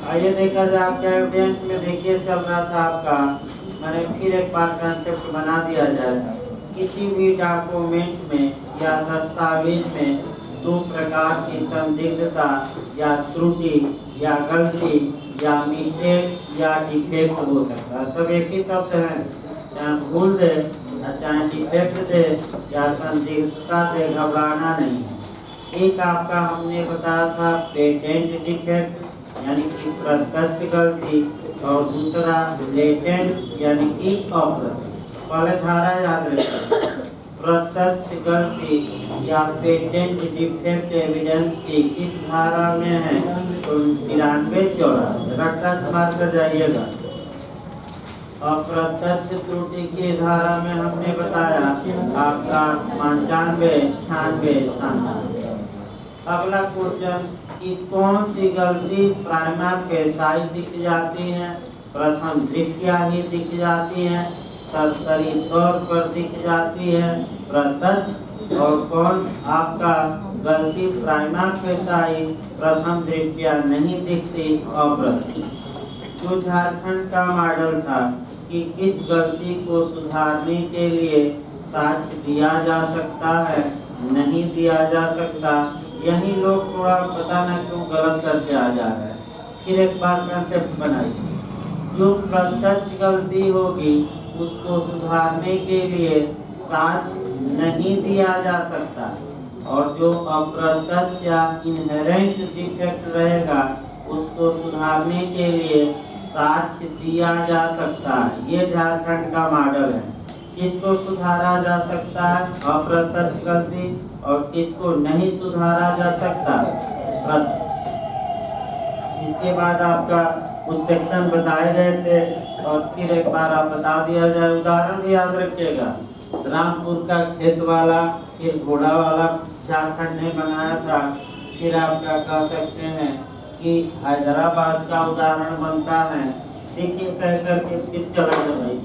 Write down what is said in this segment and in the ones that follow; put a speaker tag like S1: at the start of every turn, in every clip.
S1: आइए देखा जाए आपके एविडेंस में। देखिए चल रहा था आपका, मैंने फिर एक बार कंसेप्ट बना दिया जाए। किसी भी डॉक्यूमेंट में या दस्तावेज में दो प्रकार की संदिग्धता या त्रुटि या गलती या मिस्टेक या डिफेक्ट हो सकता है। सब एक ही शब्द है, चाहे भूल दे चाहे डिफेक्ट दे या संदिग्धता दे, घबराना नहीं है। एक आपका हमने बताया था पेटेंट डिफेक्ट यानी कि प्रत्यक्ष गलती, और दूसरा लेटेंट यानी कि अप्रत्यक्ष। पहले धारा याद रखिए, प्रत्यक्ष गलती या पेटेंट डिफेक्ट एविडेंस की किस धारा में है? तो 93-94 रट्टा मार कर जाइएगा। अप्रत्यक्ष त्रुटि की धारा में हमने बताया आपका 95, 96, 97। अगला क्वेश्चन कि कौन सी गलती प्राइमा फेसाई दिख जाती है? प्रथम दृष्टया ही दिख जाती है, सरसरी तौर पर दिख जाती है, प्रत्यक्ष, और कौन आपका गलती प्राइमा फेसाई प्रथम दृष्टया नहीं दिखती, अप्रत्यक्ष। जो झारखंड का मॉडल था कि किस गलती को सुधारने के लिए साक्ष्य दिया जा सकता है, नहीं दिया जा सकता, यही लोग थोड़ा पता न क्यों गलत करके आ जा रहे हैं। फिर एक बार कंसेप्ट बनाइए, जो प्रत्यक्ष गलती होगी उसको सुधारने के लिए साक्ष्य नहीं दिया जा सकता, और जो अप्रत्यक्ष या इनहेरेंट डिफेक्ट रहेगा उसको सुधारने के लिए साक्ष्य दिया जा सकता है। ये झारखंड का मॉडल है। किसको सुधारा जा सकता है? अप्रत्यक्ष गलती। और किसको नहीं सुधारा जा सकता? इसके बाद आपका कुछ सेक्शन बताए गए थे, और फिर एक बार आप बता दिया जाए। उदाहरण भी याद रखिएगा, रामपुर का खेत वाला, फिर घोड़ा वाला झारखंड ने बनाया था। फिर आप क्या कह सकते हैं कि हैदराबाद का उदाहरण बनता है। देखिए कह करके फिर चला भाई।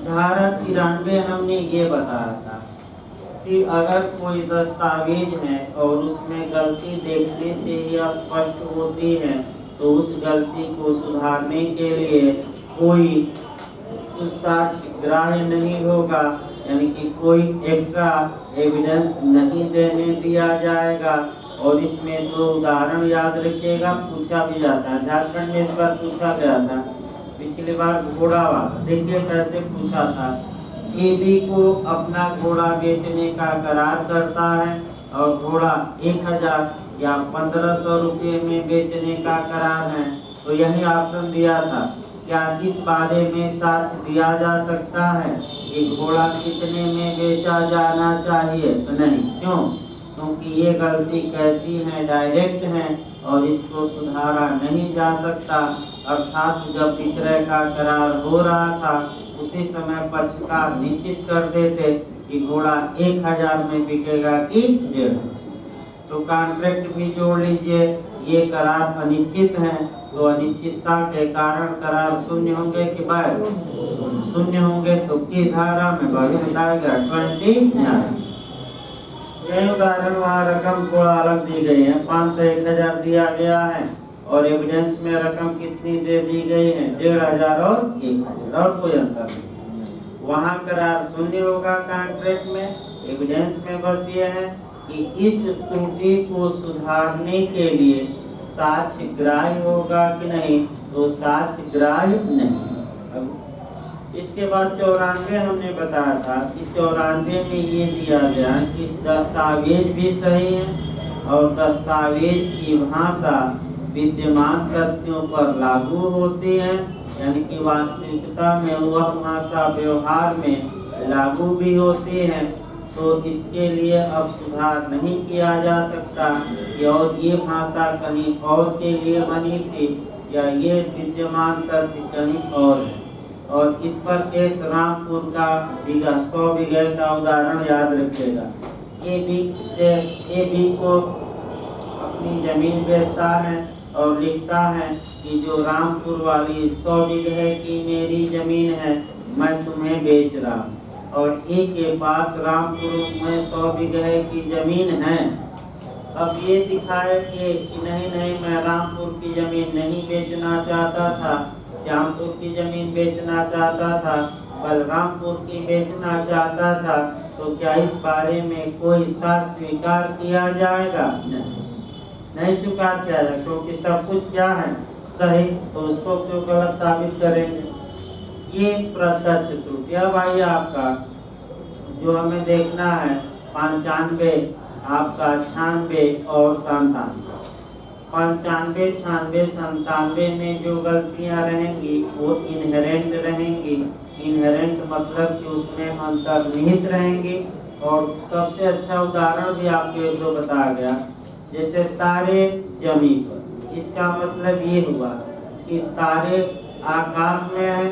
S1: धारा 93 हमने ये बताया था कि अगर कोई दस्तावेज है और उसमें गलती देखने से ही स्पष्ट होती है, तो उस गलती को सुधारने के लिए कोई साक्ष्य ग्राह्य नहीं होगा, यानी कि कोई एक्स्ट्रा एविडेंस नहीं देने दिया जाएगा। और इसमें दो उदाहरण याद रखिएगा, पूछा भी जाता है। झारखंड में इस बार पूछा गया था, पिछली बार घोड़ा वाला। देखिए कैसे पूछा था। एबी को अपना घोड़ा बेचने का करार करता है, और घोड़ा 1000 या 1500 रुपये में बेचने का करार है। तो यही ऑप्शन दिया था। क्या इस बारे में साक्ष्य दिया जा सकता है कि घोड़ा कितने में बेचा जाना चाहिए? तो नहीं। क्यों? क्योंकि ये गलती कैसी है? डायरेक्ट है, और इसको सुधारा नहीं जा सकता। अर्थात जब विक्रय का करार हो रहा था उसी समय पक्षकार निश्चित कर देते कि घोड़ा 1000 में बिकेगा कि 1,500। तो कॉन्ट्रैक्ट भी जोड़ लीजिए। ये करार अनिश्चित है, तो अनिश्चितता के कारण करार शून्य होंगे कि वैध? शून्य होंगे। तो की धारा में वही बताएगा 29। यही उदाहरण वहाँ रकम थोड़ा अलग दी गई है। 500 1000 दिया गया है, और एविडेंस में रकम कितनी दे दी गई है? 1500 और 1000, और कोई अंतर नहीं। वहाँ करार शून्य होगा कॉन्ट्रैक्ट में, एविडेंस में बस ये है कि इस त्रुटि को सुधारने के लिए साक्ष्य ग्राह्य होगा कि नहीं? तो साक्ष्य ग्राह्य नहीं। इसके बाद 94 हमने बताया था कि 94 में ये दिया गया कि दस्तावेज भी सही है, और दस्तावेज की भाषा विद्यमान तथ्यों पर लागू होती है, यानी कि वास्तविकता में वह भाषा व्यवहार में लागू भी होती है। तो इसके लिए अब सुधार नहीं किया जा सकता कि और ये भाषा कहीं और के लिए बनी थी, या ये विद्यमान तथ्य कहीं और है। और इस पर केस रामपुर का 100 बीघे का उदाहरण याद रखिएगा। ए बी को अपनी जमीन बेचता है और लिखता है कि जो रामपुर वाली 100 बीघे की मेरी जमीन है, मैं तुम्हें बेच रहा हूँ। और ए के पास रामपुर में 100 बीघे की जमीन है, अब ये दिखाए कि नहीं नहीं मैं रामपुर की जमीन नहीं बेचना चाहता था, श्यामपुर की जमीन बेचना चाहता था, बलरामपुर की बेचना चाहता था, तो क्या इस बारे में कोई साक्ष्य स्वीकार किया जाएगा? नहीं स्वीकार किया जाएगा, क्योंकि सब कुछ क्या है सही, तो उसको क्यों गलत साबित करेंगे? ये प्रत्यक्ष त्रुटि। अब आइए आपका जो हमें देखना है 95 आपका 96 और 97। 95, 96, 97 में जो गलतियां रहेंगी वो इनहेरेंट रहेंगी। इनहेरेंट मतलब कि उसमें अंतर्निहित रहेंगी। और सबसे अच्छा उदाहरण भी आपको एक दो बताया गया, जैसे तारे जमीन पर। इसका मतलब ये हुआ कि तारे आकाश में है,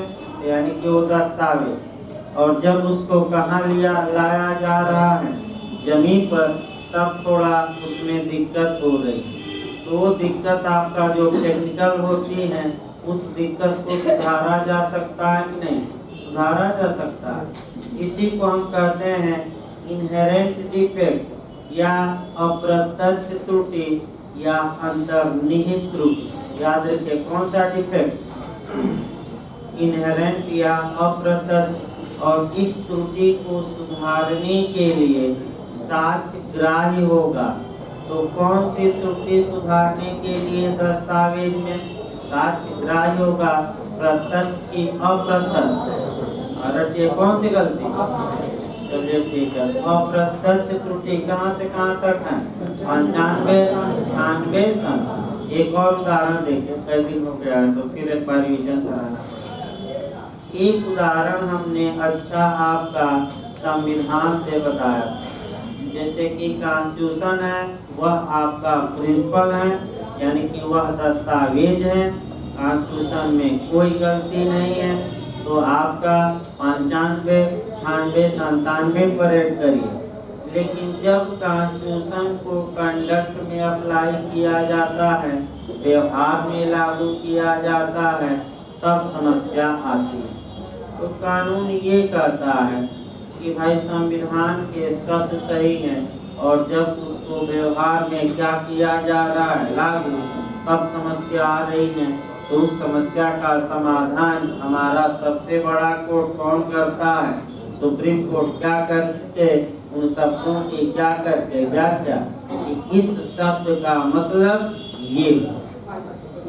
S1: यानी कि वो दस्तावेज, और जब उसको कहाँ लाया जा रहा है जमीन पर, तब थोड़ा उसमें दिक्कत हो रही। तो वो दिक्कत आपका जो टेक्निकल होती है, उस दिक्कत को सुधारा जा सकता है कि नहीं? सुधारा जा सकता है। इसी को हम कहते हैं इनहेरेंट डिफेक्ट या अप्रत्यक्ष त्रुटि या अंतर्निहित त्रुटि। याद रखिए कौन सा डिफेक्ट? इनहेरेंट या अप्रत्यक्ष। और इस त्रुटि को सुधारने के लिए साक्ष्य ग्राह्य होगा। तो कौन सी त्रुटि सुधारने के लिए दस्तावेज में साक्ष्य ग्राह्य होगा? प्रत्यक्ष की अप्रत्यक्ष। और ये कौन सी गलती? चलिए ठीक है, अप्रत्यक्ष त्रुटि कहाँ से कहाँ तक है? 95, 96, 97। एक और उदाहरण देखिए, कई दिन हो गया है तो फिर एक बार रिवीजन कराना। एक उदाहरण हमने अच्छा आपका संविधान से बताया, जैसे कि कॉन्स्टिट्यूशन है, वह आपका प्रिंसिपल है, यानी कि वह दस्तावेज है। कॉन्स्टिट्यूशन में कोई गलती नहीं है, तो आपका 95, 96, 97 पर ऐड करिए। लेकिन जब कॉन्स्टिट्यूशन को कंडक्ट में अप्लाई किया जाता है, व्यवहार में लागू किया जाता है, तब समस्या आती है। तो कानून ये कहता है कि भाई संविधान के शब्द सही हैं, और जब उसको व्यवहार में क्या किया जा रहा है लागू, तब समस्या आ रही है। तो उस समस्या का समाधान हमारा सबसे बड़ा कोर्ट कौन करता है? Supreme court. क्या करके? उन शब्दों की क्या करके व्याख्या कि इस शब्द का मतलब ये।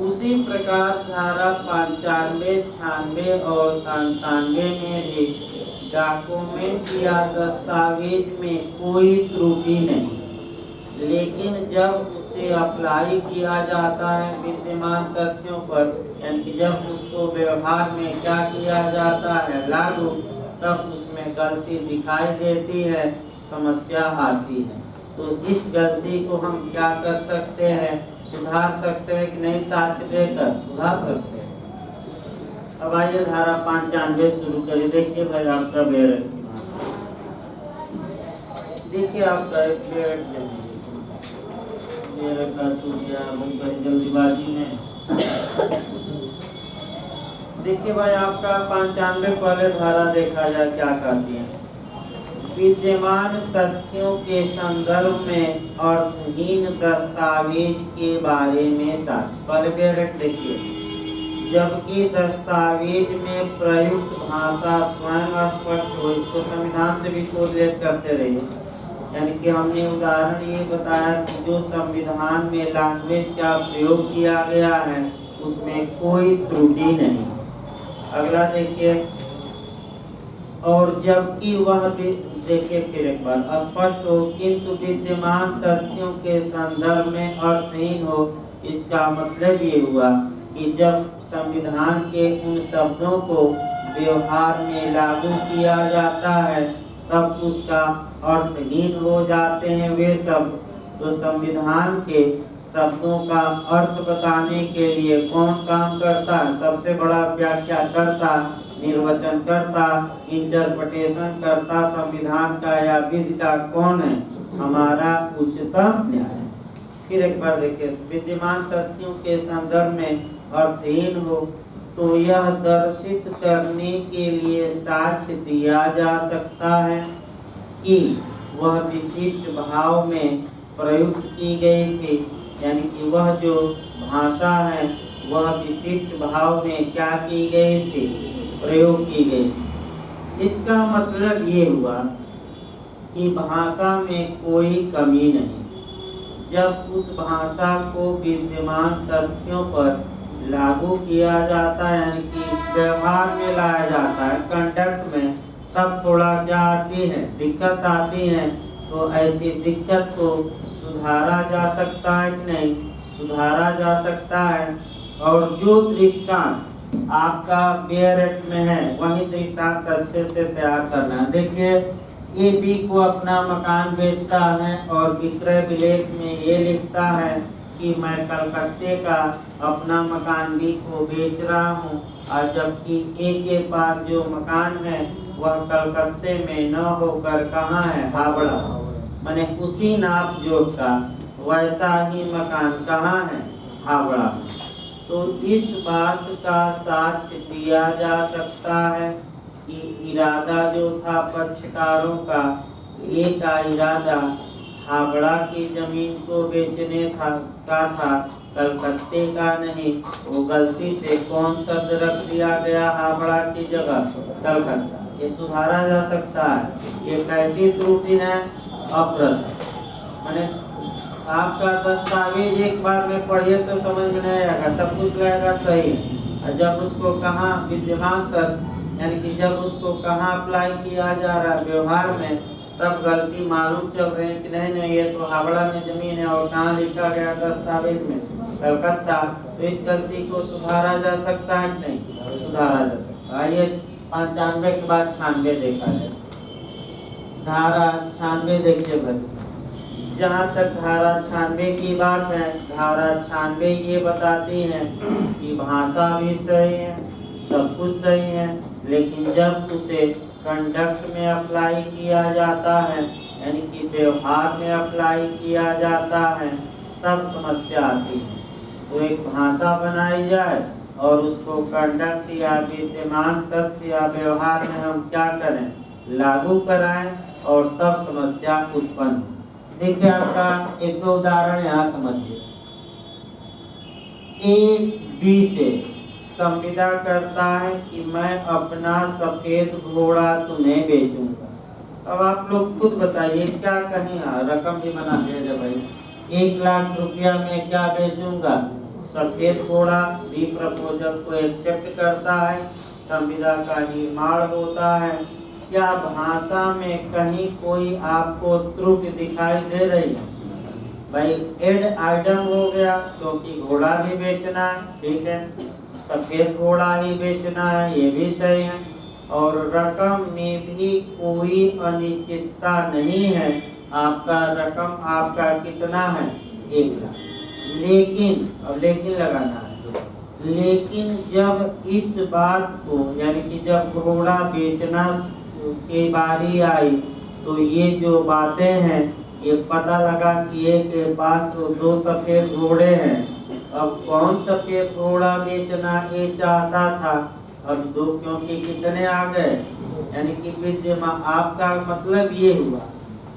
S1: उसी प्रकार धारा 95, 96 और 97 में भी डॉक्यूमेंट या दस्तावेज में कोई त्रुटि नहीं, लेकिन जब उसे अप्लाई किया जाता है विद्यमान तथ्यों पर, यानी कि जब उसको व्यवहार में क्या किया जाता है लागू, तब उसमें गलती दिखाई देती है, समस्या आती है। तो इस गलती को हम क्या कर सकते हैं? सुधार सकते हैं कि नहीं? साक्ष्य देकर सुधार सकते हैं। अब आइए धारा 95 शुरू करिए। देखिए भाई आपका बेरट, देखिए आपका एक बेरट का छूट गया जल्दीबाजी में। देखिए भाई आपका 95 पहले धारा देखा जाए क्या कहती है। विद्यमान तथ्यों के संदर्भ में अर्थहीन दस्तावेज के बारे में साक्ष्य। पहले बेरट देखिए, जबकि दस्तावेज में प्रयुक्त भाषा स्वयं स्पष्ट हो। इसको संविधान से भी कोरिलेट करते रहिए, यानी कि हमने उदाहरण ये बताया कि जो संविधान में लैंग्वेज का प्रयोग किया गया है उसमें कोई त्रुटि नहीं। अगला देखिए, और जबकि वह भी देखिए फिर एक बार स्पष्ट हो, किंतु विद्यमान तथ्यों के संदर्भ में अर्थहीन हो। इसका मतलब ये हुआ कि जब संविधान के उन शब्दों को व्यवहार में लागू किया जाता है, तब उसका अर्थहीन हो जाते हैं वे शब्द। तो संविधान के शब्दों का अर्थ बताने के लिए कौन काम करता है? सबसे बड़ा व्याख्याकर्ता, निर्वचनकर्ता, इंटरप्रिटेशन करता संविधान का या विधि का कौन है? हमारा उच्चतम न्यायालय। फिर एक बार देखिए, विद्यमान तथ्यों के संदर्भ में अर्थहीन हो तो यह दर्शित करने के लिए साक्ष्य दिया जा सकता है कि वह विशिष्ट भाव में प्रयुक्त की गई थी, यानी कि वह जो भाषा है वह विशिष्ट भाव में क्या की गई थी, प्रयोग की गई। इसका मतलब ये हुआ कि भाषा में कोई कमी नहीं। जब उस भाषा को विद्यमान तथ्यों पर लागू किया जाता है, यानी कि व्यवहार में लाया जाता है, कंडक्ट में, तब थोड़ा क्या आती है, दिक्कत आती है। तो ऐसी दिक्कत को सुधारा जा सकता है कि नहीं, सुधारा जा सकता है। और जो दृष्टांत आपका बेयरेट में है वही दृष्टांत अच्छे से तैयार करना है। देखिए, ए बी को अपना मकान बेचता है और विक्रय विलेख में ये लिखता है कि मैं कलकत्ते का अपना मकान बी को बेच रहा हूँ, और जबकि ए के पास जो मकान है वह कलकत्ते में न होकर कहाँ है, हावड़ा। माने उसी नाप जोख का वैसा ही मकान कहाँ है, हावड़ा। तो इस बात का साक्ष्य दिया जा सकता है कि इरादा जो था पक्षकारों का, ए का इरादा हावड़ा की जमीन को बेचने का था, कलकत्ते का नहीं। वो गलती से कौन शब्द रख दिया गया हावड़ा की जगह, कलकत्ता। ये सुधारा जा सकता है। ये कैसी त्रुटि है, अप्रत। माने आपका दस्तावेज एक बार में पढ़िए तो समझ में नहीं आएगा, सब कुछ लगेगा सही है, और जब उसको कहाँ विद्यमान तक, यानी कि जब उसको कहाँ अप्लाई किया जा रहा है व्यवहार में, तब गलती मालूम चल रही है कि नहीं ये तो हावड़ा में जमीन है और कहाँ लिखा गया दस्तावेज में, कलकत्ता। तो इस गलती को सुधारा जा सकता है कि नहीं, सुधारा जा सकता है। आइए 95 के बाद 96 देखा जाए। धारा 96 देखिए भाई। जहाँ तक धारा 96 की बात है, धारा 96 ये बताती है कि भाषा भी सही है, सब कुछ सही है, लेकिन जब उसे कंडक्ट में अप्लाई किया जाता है, यानी कि व्यवहार में अप्लाई किया जाता है, तब समस्या आती है। तो एक भाषा बनाई जाए और उसको कंडक्ट या विद्यमान तथ्य या व्यवहार में हम क्या करें, लागू कराएं, और तब समस्या उत्पन्न। देखिए, आपका एक दो उदाहरण यहाँ समझिए। ए बी से संविदा करता है कि मैं अपना सफेद घोड़ा तुम्हें बेचूंगा। अब आप लोग खुद बताइए क्या कहीं, रकम भी बना दिया भाई, 1 लाख रुपया में क्या बेचूंगा, सफेद घोड़ा। बी प्रपोजल को एक्सेप्ट करता है, संविदा का निर्माण होता है। क्या भाषा में कहीं कोई आपको त्रुटि दिखाई दे रही है? भाई एड आइटम हो गया, क्योंकि घोड़ा भी बेचना है, ठीक है, सफेद घोड़ा ही बेचना है, ये भी सही है। और रकम में भी कोई अनिश्चितता नहीं है, आपका रकम आपका कितना है, 1 लाख। लेकिन, अब लेकिन लगाना है, लेकिन जब इस बात को, यानी कि जब घोड़ा बेचना की बारी आई, तो ये जो बातें हैं, ये पता लगा कि एक के पास तो 2 सफेद घोड़े हैं। अब कौन सफेद घोड़ा बेचना ये चाहता था, अब 2, क्योंकि कितने आ गए, यानी कि विद्यमान। आपका मतलब ये हुआ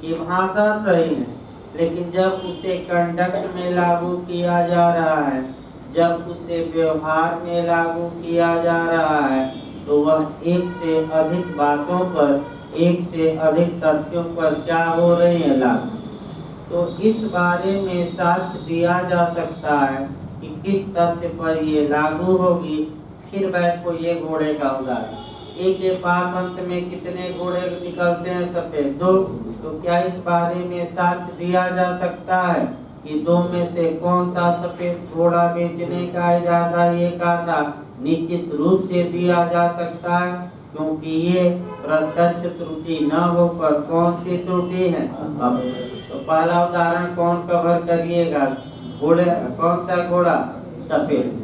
S1: कि भाषा सही है, लेकिन जब उसे कंडक्ट में लागू किया जा रहा है, जब उसे व्यवहार में लागू किया जा रहा है, तो वह एक से अधिक बातों पर, एक से अधिक तथ्यों पर क्या हो रही है, लागू। तो इस बारे में साक्ष्य दिया जा सकता है कि किस तथ्य पर ये लागू होगी। फिर बैठ को ये घोड़े का उदाहरण, एक के पास अंत में कितने घोड़े निकलते हैं, सफेद 2। तो क्या इस बारे में साक्ष्य दिया जा सकता है कि 2 में से कौन सा सफेद घोड़ा बेचने का इरादा ये का था? निश्चित रूप से दिया जा सकता है, क्योंकि ये प्रत्यक्ष त्रुटि न होकर कौन सी त्रुटि है। अब तो पहला उदाहरण कौन कवर करिएगा, घोड़े, कौन सा घोड़ा, सफेद।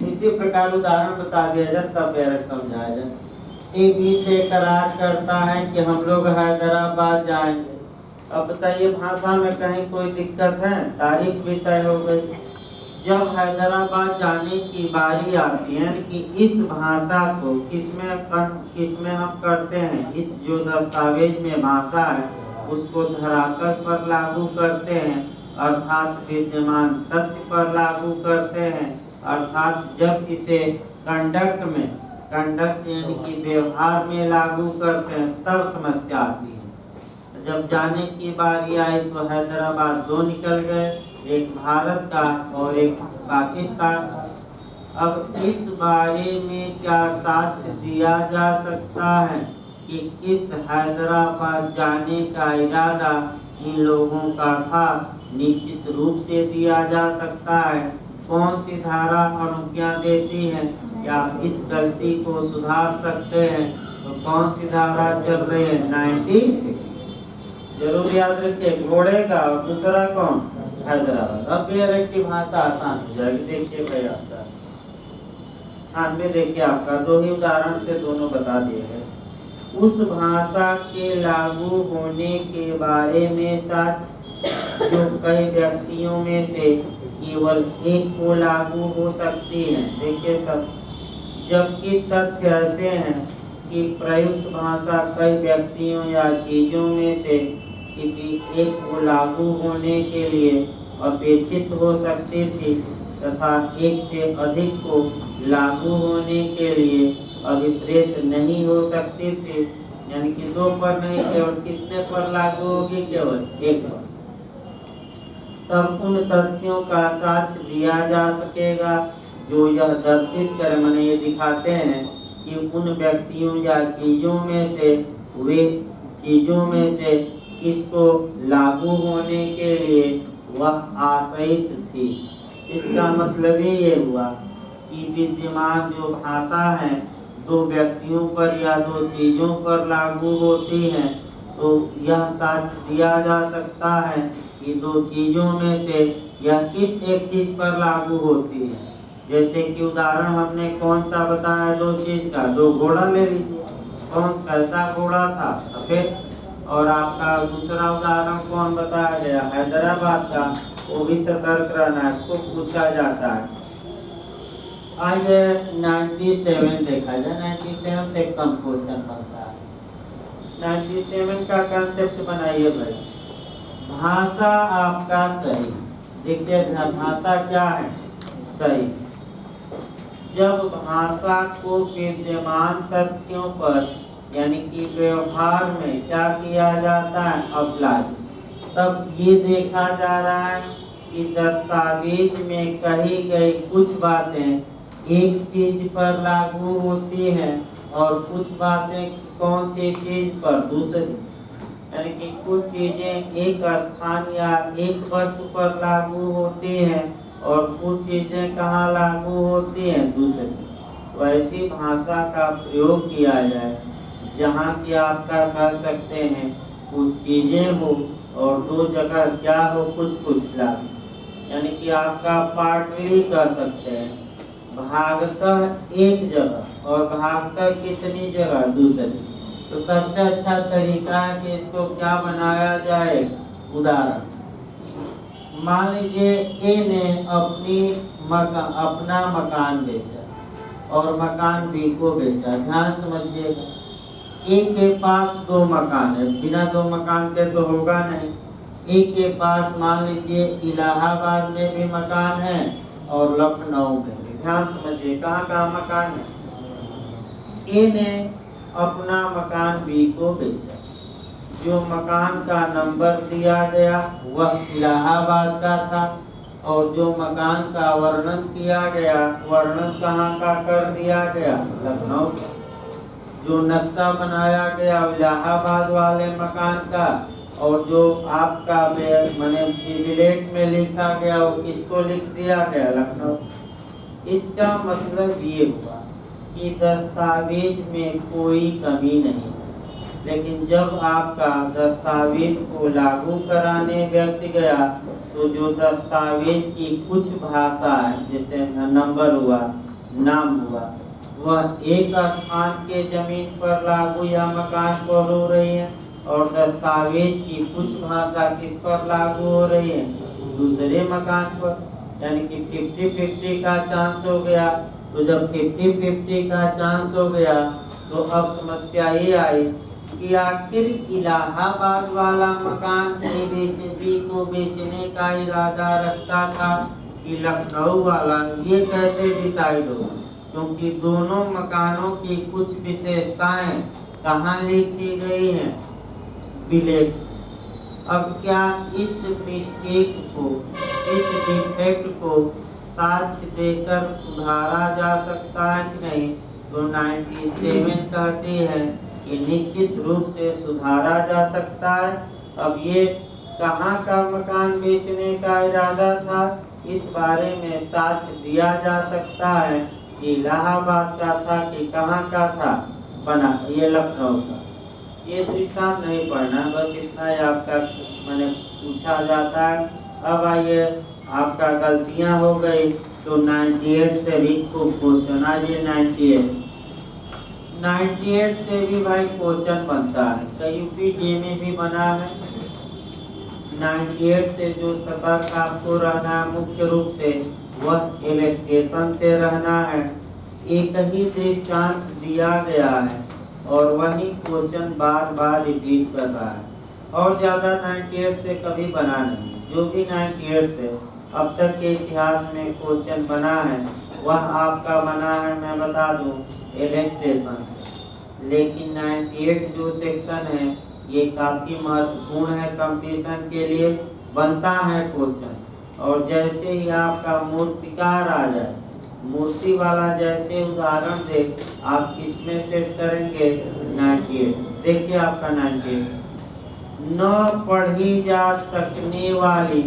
S1: इसी प्रकार उदाहरण बता दिया जाए तब डायरेक्ट समझाया जाए। ए बी से करार करता है कि हम लोग हैदराबाद जाएंगे। अब बताइए, भाषा में कहीं कोई दिक्कत है, तारीख भी तय हो गई। जब हैदराबाद जाने की बारी आती है, कि इस भाषा को किसमें हम करते हैं, इस जो दस्तावेज में भाषा है उसको धरातल पर लागू करते हैं, अर्थात विद्यमान तथ्य पर लागू करते हैं, अर्थात जब इसे कंडक्ट यानी कि व्यवहार में लागू करते हैं तब समस्या आती है। जब जाने की बारी आई तो हैदराबाद 2 निकल गए, एक भारत का और एक पाकिस्तान का। अब इस बारे में क्या साक्ष्य दिया जा सकता है कि किस हैदराबाद जाने का इरादा इन लोगों का था? निश्चित रूप से दिया जा सकता है। कौन सी धारा अनुज्ञा देती है कि आप इस गलती को सुधार सकते हैं? तो कौन सी धारा चल रही है? 96। जरूर याद रखिए, घोड़े का और दूसरा कौन? हैदराबाद। अब बेरट की भाषा आसान हो जाएगी। देखिए भाई आपका 96 देखिए आपका 2 ही उदाहरण से दोनों बता दिए गए। उस भाषा के लागू होने के बारे में साक्ष्य जो कई व्यक्तियों में से केवल एक को लागू हो सकती है। देखिए सब, जबकि तथ्य ऐसे हैं कि प्रयुक्त भाषा कई व्यक्तियों या चीजों में से किसी एक को लागू होने के लिए अपेक्षित हो सकती थी तथा एक से अधिक को लागू होने के लिए अभिप्रेत नहीं हो सकती थी। यानी कि 2 पर नहीं, केवल कितने पर लागू होगी? केवल 1 पर। तब उन तथ्यों का साक्ष्य दिया जा सकेगा जो यह दर्शित करें, माने ये दिखाते हैं कि उन व्यक्तियों या चीजों में से किसको लागू होने के लिए वह आश्रित थी। इसका मतलब ये हुआ कि विद्यमान जो भाषा है 2 व्यक्तियों पर या 2 चीजों पर लागू होती है, तो यह साक्ष्य दिया जा सकता है कि 2 चीजों में से यह किस एक चीज पर लागू होती है। जैसे कि उदाहरण हमने कौन सा बताया 2 चीज का? 2 घोड़ा ले लीजिए। कौन कैसा घोड़ा था? सफेद। और आपका दूसरा उदाहरण कौन बताया गया? हैदराबाद का। वो भी सतर्क रहना है, खूब पूछा जाता है। आइए 97 देखा जाए। 97 से कम क्वेश्चन बनता है। 97 का कंसेप्ट बनाइए भाई। भाषा आपका सही। देखिए भाषा क्या है? सही। जब भाषा को विद्यमान तथ्यों पर यानी कि व्यवहार में क्या किया जाता है? अप्लाई। तब ये देखा जा रहा है कि दस्तावेज में कही गई कुछ बातें एक चीज पर लागू होती हैं और कुछ बातें कौन सी चीज पर? दूसरी। यानी कि कुछ चीजें एक स्थान या एक वस्तु पर लागू होती हैं और कुछ चीजें कहाँ लागू होती हैं? दूसरी। तो ऐसी भाषा का प्रयोग किया जाए जहाँ की आपका कह सकते हैं कुछ चीजें हो और 2 जगह क्या हो? कुछ लागू। यानी कि आपका पार्टली कह सकते हैं, भागतः एक जगह और भागतः कितनी जगह? दूसरी। तो सबसे अच्छा तरीका है कि इसको क्या बनाया जाए? उदाहरण। मान लीजिए ए ने अपना मकान बेचा और मकान बी को बेचा। ध्यान समझिएगा, ए के पास 2 मकान है, बिना 2 मकान के तो होगा नहीं। ए के पास मान लीजिए इलाहाबाद में भी मकान है और लखनऊ में भी। ध्यान समझिए, कहाँ मकान है? ए ने अपना मकान बी को बेचा। जो मकान का नंबर दिया गया वह इलाहाबाद का था और जो मकान का वर्णन किया गया, वर्णन कहाँ का कर दिया गया? लखनऊ। जो नक्शा बनाया गया इलाहाबाद वाले मकान का और जो आपका मैंने बिलेट में लिखा गया वो किसको लिख दिया गया? लखनऊ। इसका मतलब ये हुआ कि दस्तावेज में कोई कमी नहीं, लेकिन जब आपका दस्तावेज को लागू कराने व्यक्ति गया तो जो दस्तावेज की कुछ भाषा है, जैसे नंबर हुआ, नाम हुआ, वह एक स्थान के जमीन पर लागू या मकान पर हो रही है और दस्तावेज की कुछ भाषा किस पर लागू हो रही है? दूसरे मकान पर। यानी कि 50-50 का चांस हो गया। तो जब 50-50 का चांस हो गया तो अब समस्या ये आई कि आखिर इलाहाबाद वाला मकान को बेचने का इरादा रखता था कि लखनऊ वाला, ये कैसे डिसाइड हो? क्योंकि दोनों मकानों की कुछ विशेषताएं कहाँ लिखी गई हैं? विलेख। अब क्या इस मिस्टेक को, इस डिफेक्ट को साक्ष्य देकर सुधारा जा सकता है कि नहीं? तो 97 कहती है कि निश्चित रूप से सुधारा जा सकता है। अब ये कहाँ का मकान बेचने का इरादा था, इस बारे में साक्ष्य दिया जा सकता है कि इलाहाबाद का था कि कहाँ का था, बना ये लखनऊ का। ये दृष्टांत नहीं पढ़ना, बस इतना ही आपका मैंने पूछा जाता है। अब आइए, आपका गलतियां हो गई तो 98 से भी खूब क्वेश्चन। आइए 98 से भी भाई क्वेश्चन बनता है, तो यूपीजे में भी बना है। 98 से जो सतर्क आपको रहना है मुख्य रूप से, वह इलेक्ट्रेशन से रहना है। एक ही दृष्टांत दिया गया है और वही क्वेश्चन बार बार रिपीट कर रहा है, और ज़्यादा 98 से कभी बना नहीं। जो भी 98 से अब तक के इतिहास में क्वेश्चन बना है, वह आपका बना है, मैं बता दूं, इलेक्ट्रेशन। लेकिन 98 जो सेक्शन है ये काफ़ी महत्वपूर्ण है, कंपटीशन के लिए बनता है क्वेश्चन। और जैसे ही आपका मूर्तिकार आ जाए, मूर्ति वाला जैसे उदाहरण दे, आप किसमें सेट करेंगे? 98। देखिए आपका 98, न पढ़ी जा सकने वाली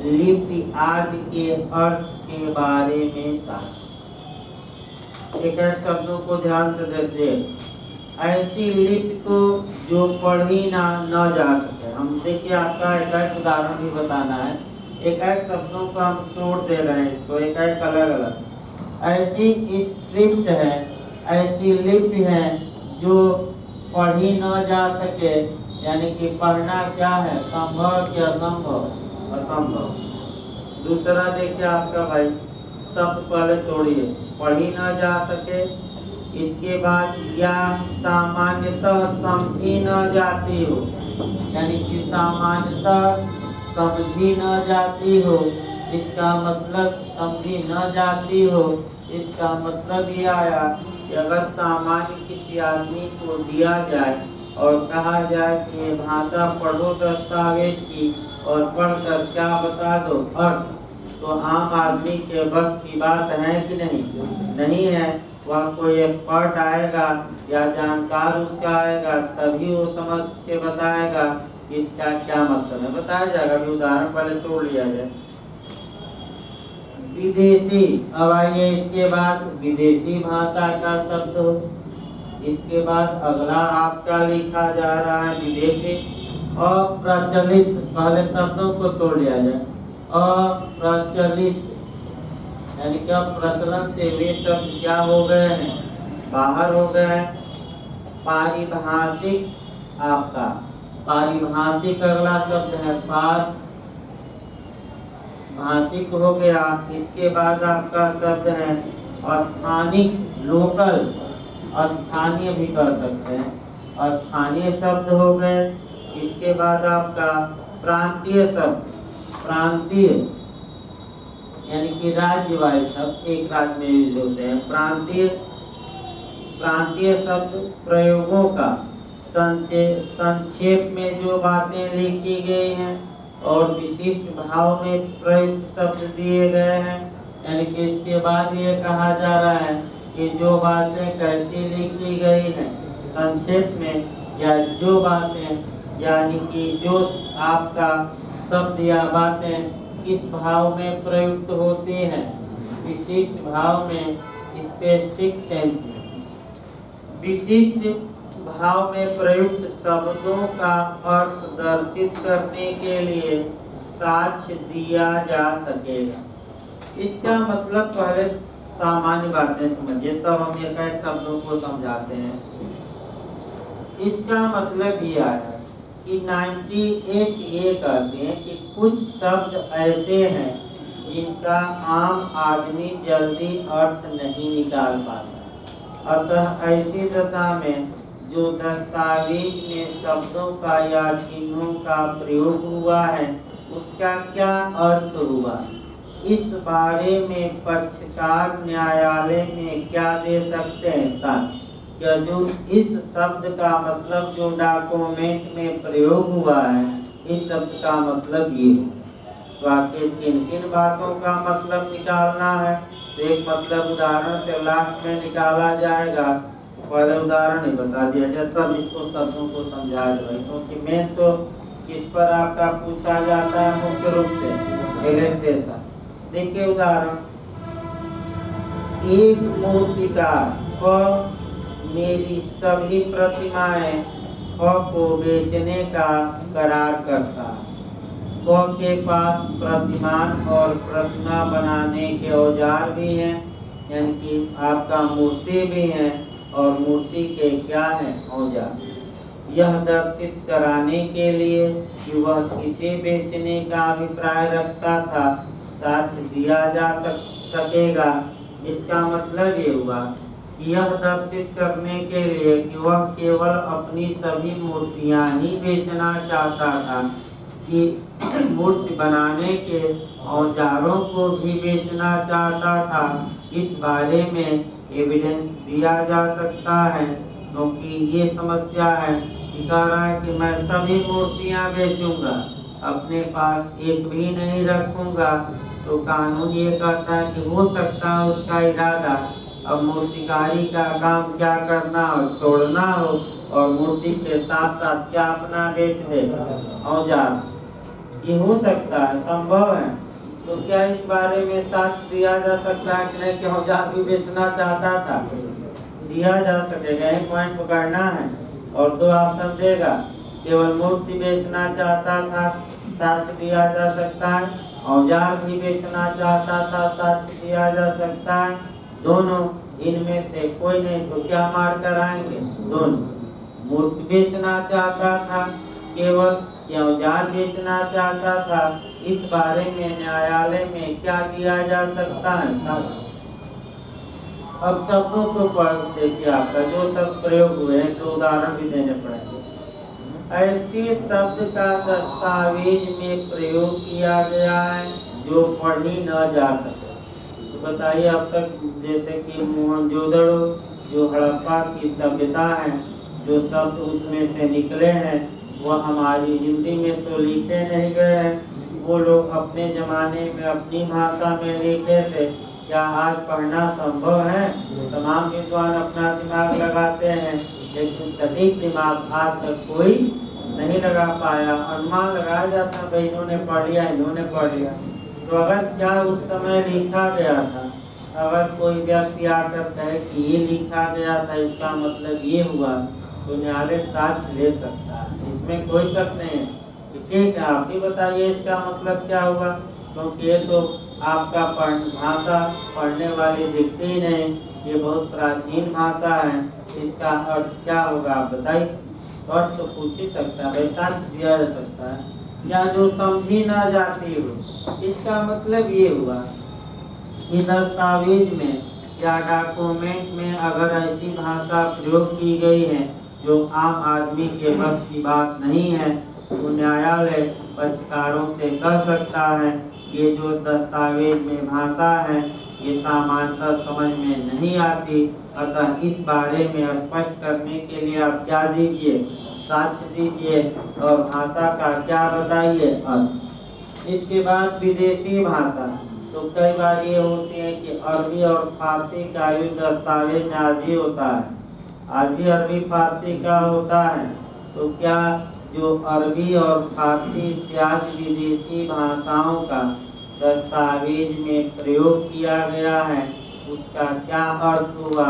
S1: लिपि आदि के अर्थ के बारे में साक्ष्य। एक एक शब्दों को ध्यान से देखिए। ऐसी लिपि को जो पढ़ी न जा सके। हम देखिए आपका एक एक उदाहरण भी बताना है, एक एक शब्दों को हम तोड़ दे रहे हैं, इसको एक एक अलग अलग। ऐसी स्क्रिप्ट है, ऐसी लिपि है जो पढ़ी न जा सके, यानी कि पढ़ना क्या है, संभव कि असंभव? असंभव। दूसरा देखिए आपका भाई, शब्द पहले तोड़िए, पढ़ी न जा सके। इसके बाद या सामान्यतः समझी न जाती हो, यानी कि सामान्यतः समझी न जाती हो, इसका मतलब समझी न जाती हो, इसका मतलब ये आया कि अगर सामान्य किसी आदमी को दिया जाए और कहा जाए कि ये भाषा पढ़ो दस्तावेज की और पढ़कर क्या बता दो अर्थ, तो आम आदमी के बस की बात है कि नहीं? नहीं है। वह कोई एक्सपर्ट आएगा या जानकार उसका आएगा, तभी वो समझ के बताएगा कि इसका क्या मतलब है, बताया जाएगा। अभी उदाहरण पहले तोड़ लिया जाए। विदेशी। अब आइए इसके बाद विदेशी भाषा का शब्द हो। इसके बाद अगला आपका लिखा जा रहा है विदेशी। अप्रचलित, पहले शब्दों को तोड़ लिया जाए। अप्रचलित यानी कि प्रचलन से वे शब्द क्या हो गए हैं? बाहर हो गए हैं। पारिभाषिक, आपका पारिभाषिक अगला शब्द है भाषिक हो गया। इसके बाद आपका शब्द है स्थानिक, लोकल, स्थानीय भी कह सकते हैं, स्थानीय शब्द हो गए। इसके बाद आपका प्रांतीय शब्द, प्रांतीय यानी कि राज्य वाले शब्द, एक राज्य में यूज होते हैं। प्रांतीय शब्द प्रयोगों का संक्षेप में जो बातें लिखी गई हैं और विशिष्ट भाव में प्रयुक्त शब्द दिए गए हैं, यानी कि इसके बाद ये कहा जा रहा है कि जो बातें कैसी लिखी गई हैं संक्षेप में, या जो बातें यानी कि जो आपका शब्द या बातें किस भाव में प्रयुक्त होती हैं, विशिष्ट भाव में, स्पेसिफिक सेंस में। विशिष्ट भाव में प्रयुक्त शब्दों का अर्थ दर्शित करने के लिए साक्ष्य दिया जा सकेगा। इसका मतलब पहले सामान्य बातें समझिए, तब हम एक एक शब्दों को समझाते हैं। इसका मतलब ये आया कि 98 ये कहते हैं कि कुछ शब्द ऐसे हैं जिनका आम आदमी जल्दी अर्थ नहीं निकाल पाता, अतः ऐसी दशा में जो दस्तावेज में शब्दों का या चिन्हों का प्रयोग हुआ है उसका क्या अर्थ हुआ, इस बारे में पक्षकार न्यायालय में क्या दे सकते हैं साक्ष्य। क्या जो इस शब्द का मतलब जो डॉक्यूमेंट में प्रयोग हुआ है इस शब्द का मतलब ये हो। तो आपके किन किन बातों का मतलब निकालना है, तो एक मतलब उदाहरण से लास्ट में निकाला जाएगा। पहले उदाहरण ही बता दिया जाए तब इसको शब्दों को समझाया जाए, क्योंकि मेन तो किस पर आपका पूछा जाता है मुख्य रूप से इलेक्ट्रेशन। देखिए उदाहरण, एक मूर्तिकार क मेरी सभी प्रतिमाएं ख को बेचने का करार करता। क के पास प्रतिमान और प्रतिमा बनाने के औजार भी हैं, यानी कि आपका मूर्ति भी है और मूर्ति के क्या है औजार। यह दर्शित कराने के लिए कि वह किसे बेचने का अभिप्राय रखता था साक्ष्य दिया जा सकेगा। इसका मतलब ये हुआ कि यह दर्शित करने के लिए कि वह केवल अपनी सभी मूर्तियां ही बेचना चाहता था कि मूर्ति बनाने के औजारों को भी बेचना चाहता था, इस बारे में एविडेंस दिया जा सकता है। क्योंकि ये समस्या है कि कह रहा है कि मैं सभी मूर्तियां बेचूंगा, अपने पास एक भी नहीं रखूंगा। तो कानून ये कहता है कि हो सकता है उसका इरादा अब मूर्तिकारी का काम क्या करना हो, छोड़ना हो और मूर्ति के साथ साथ क्या अपना बेच दे औजार। ये हो सकता है, संभव है। तो क्या इस बारे में साक्ष्य दिया जा सकता है कि नहीं कि औजार भी बेचना चाहता था? दिया जा सकेगा, एक पॉइंट पकड़ना है। और दो ऑप्शन देगा, केवल मूर्ति बेचना चाहता था साक्ष्य दिया जा सकता है, औजार भी बेचना चाहता था साक्ष्य दिया जा सकता है। दोनों इनमें से कोई नहीं तो क्या मार कर आएंगे? दोनों। मूर्ति बेचना चाहता था केवल या औजार बेचना चाहता था, इस बारे में न्यायालय में क्या दिया जा सकता है? अब शब्दों को पढ़ देखिए, आपका जो शब्द प्रयोग हुए हैं तो उदाहरण भी देने पड़ेंगे। ऐसे शब्द का दस्तावेज में प्रयोग किया गया है जो पढ़ी न जा सके। तो बताइए, अब तक जैसे कि मोहनजोदड़ो जो हड़प्पा की सभ्यता है, जो शब्द उसमें से निकले हैं वह हमारी हिंदी में तो लिखे नहीं गए हैं, वो लोग अपने जमाने में अपनी भाषा में लिखे थे। क्या आज पढ़ना संभव है? तमाम विद्वान अपना दिमाग लगाते हैं, लेकिन सटीक दिमाग आज तक कोई नहीं लगा पाया। अनुमान लगाया जाता है इन्होंने पढ़ लिया, इन्होंने पढ़ लिया। तो अगर क्या उस समय लिखा गया था, अगर कोई व्यक्ति आकर कहे कि ये लिखा गया था इसका मतलब ये हुआ, तो न्यायालय साक्ष्य ले सकता है, इसमें कोई शक नहीं है। ठीक है, आप भी बताइए इसका मतलब क्या हुआ, क्योंकि ये तो आपका भाषा पढ़ने वाली दिखती ही नहीं, ये बहुत प्राचीन भाषा है, इसका अर्थ क्या होगा आप बताइए। अर्थ तो पूछ ही सकता है, साक्ष्य दिया जा सकता है। या जो समझी ना जाती हो, इसका मतलब ये हुआ कि दस्तावेज में या डॉक्यूमेंट में अगर ऐसी भाषा प्रयोग की गई है जो आम आदमी के बस की बात नहीं है, तो न्यायालय पक्षकारों से कह सकता है ये जो दस्तावेज में भाषा है ये सामान्यतः समझ में नहीं आती, अतः इस बारे में स्पष्ट करने के लिए आप क्या दीजिए, साक्ष्य दीजिए और भाषा का क्या बताइए अर्थ। इसके बाद विदेशी भाषा, तो कई बार ये होती है कि अरबी और फारसी का युद्ध दस्तावेज में आज भी होता है, आज भी अरबी फारसी का होता है। तो क्या जो अरबी और फारसी इत्यादि विदेशी भाषाओं का दस्तावेज में प्रयोग किया गया है उसका क्या अर्थ हुआ,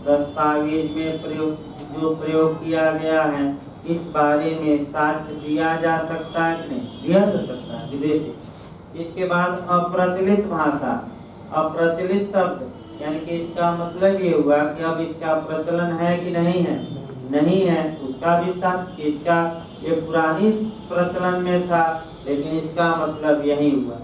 S1: दस्तावेज में प्रयोग किया गया है इस बारे में साक्ष्य दिया जा सकता है कि नहीं? दिया जा सकता है विदेशी। इसके बाद अप्रचलित भाषा, अप्रचलित शब्द यानी कि इसका मतलब ये हुआ कि अब इसका प्रचलन है कि नहीं है, नहीं है, उसका भी साक्ष्य, इसका ये पुरानी प्रचलन में था लेकिन इसका मतलब यही हुआ।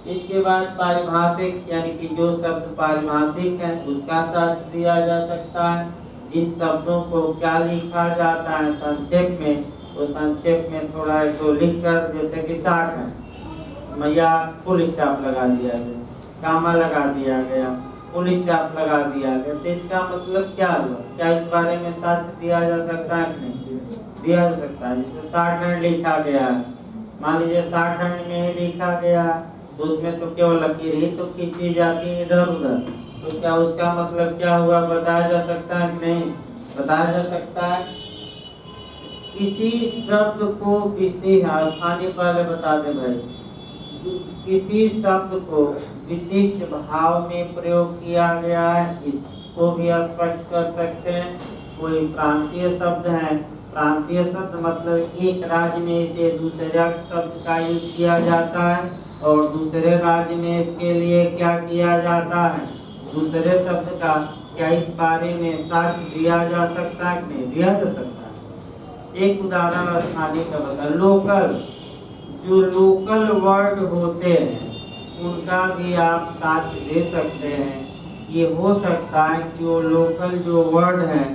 S1: इसके बाद पारिभाषिक यानी कि जो शब्द पारिभाषिक है उसका साक्ष्य दिया जा सकता है। जिन शब्दों को क्या लिखा जाता है संक्षेप में, तो संक्षेप में थोड़ा तो लिख कर, जैसे कि 60 है, मैया फुल स्टॉप लगा दिया गया, कामा लगा दिया गया, फुल स्टॉप लगा दिया गया, तो इसका मतलब क्या हुआ? क्या इस बारे में साक्ष्य दिया जा सकता है कि नहीं दिया जा सकता है? जैसे 60 लिखा गया है, मान लीजिए 60 में लिखा गया, तो उसमें तो केवल लकीर ही तो खींची जाती है इधर उधर, तो क्या उसका मतलब क्या हुआ बताया जा सकता है कि नहीं बताया जा सकता है? किसी शब्द को विशेष स्थानीय पहले बता दे भाई, किसी शब्द को विशिष्ट भाव में प्रयोग किया गया है, इसको भी स्पष्ट कर सकते हैं। कोई प्रांतीय शब्द है, प्रांतीय शब्द मतलब एक राज्य में से दूसरे शब्द का यूज किया जाता है, और दूसरे राज्य में इसके लिए क्या किया जाता है दूसरे शब्द का, क्या इस बारे में साक्ष्य दिया जा सकता है कि नहीं दिया जा सकता है? एक उदाहरण स्थानीय का बता, लोकल, जो लोकल वर्ड होते हैं उनका भी आप साक्ष्य दे सकते हैं। ये हो सकता है कि वो लोकल जो वर्ड है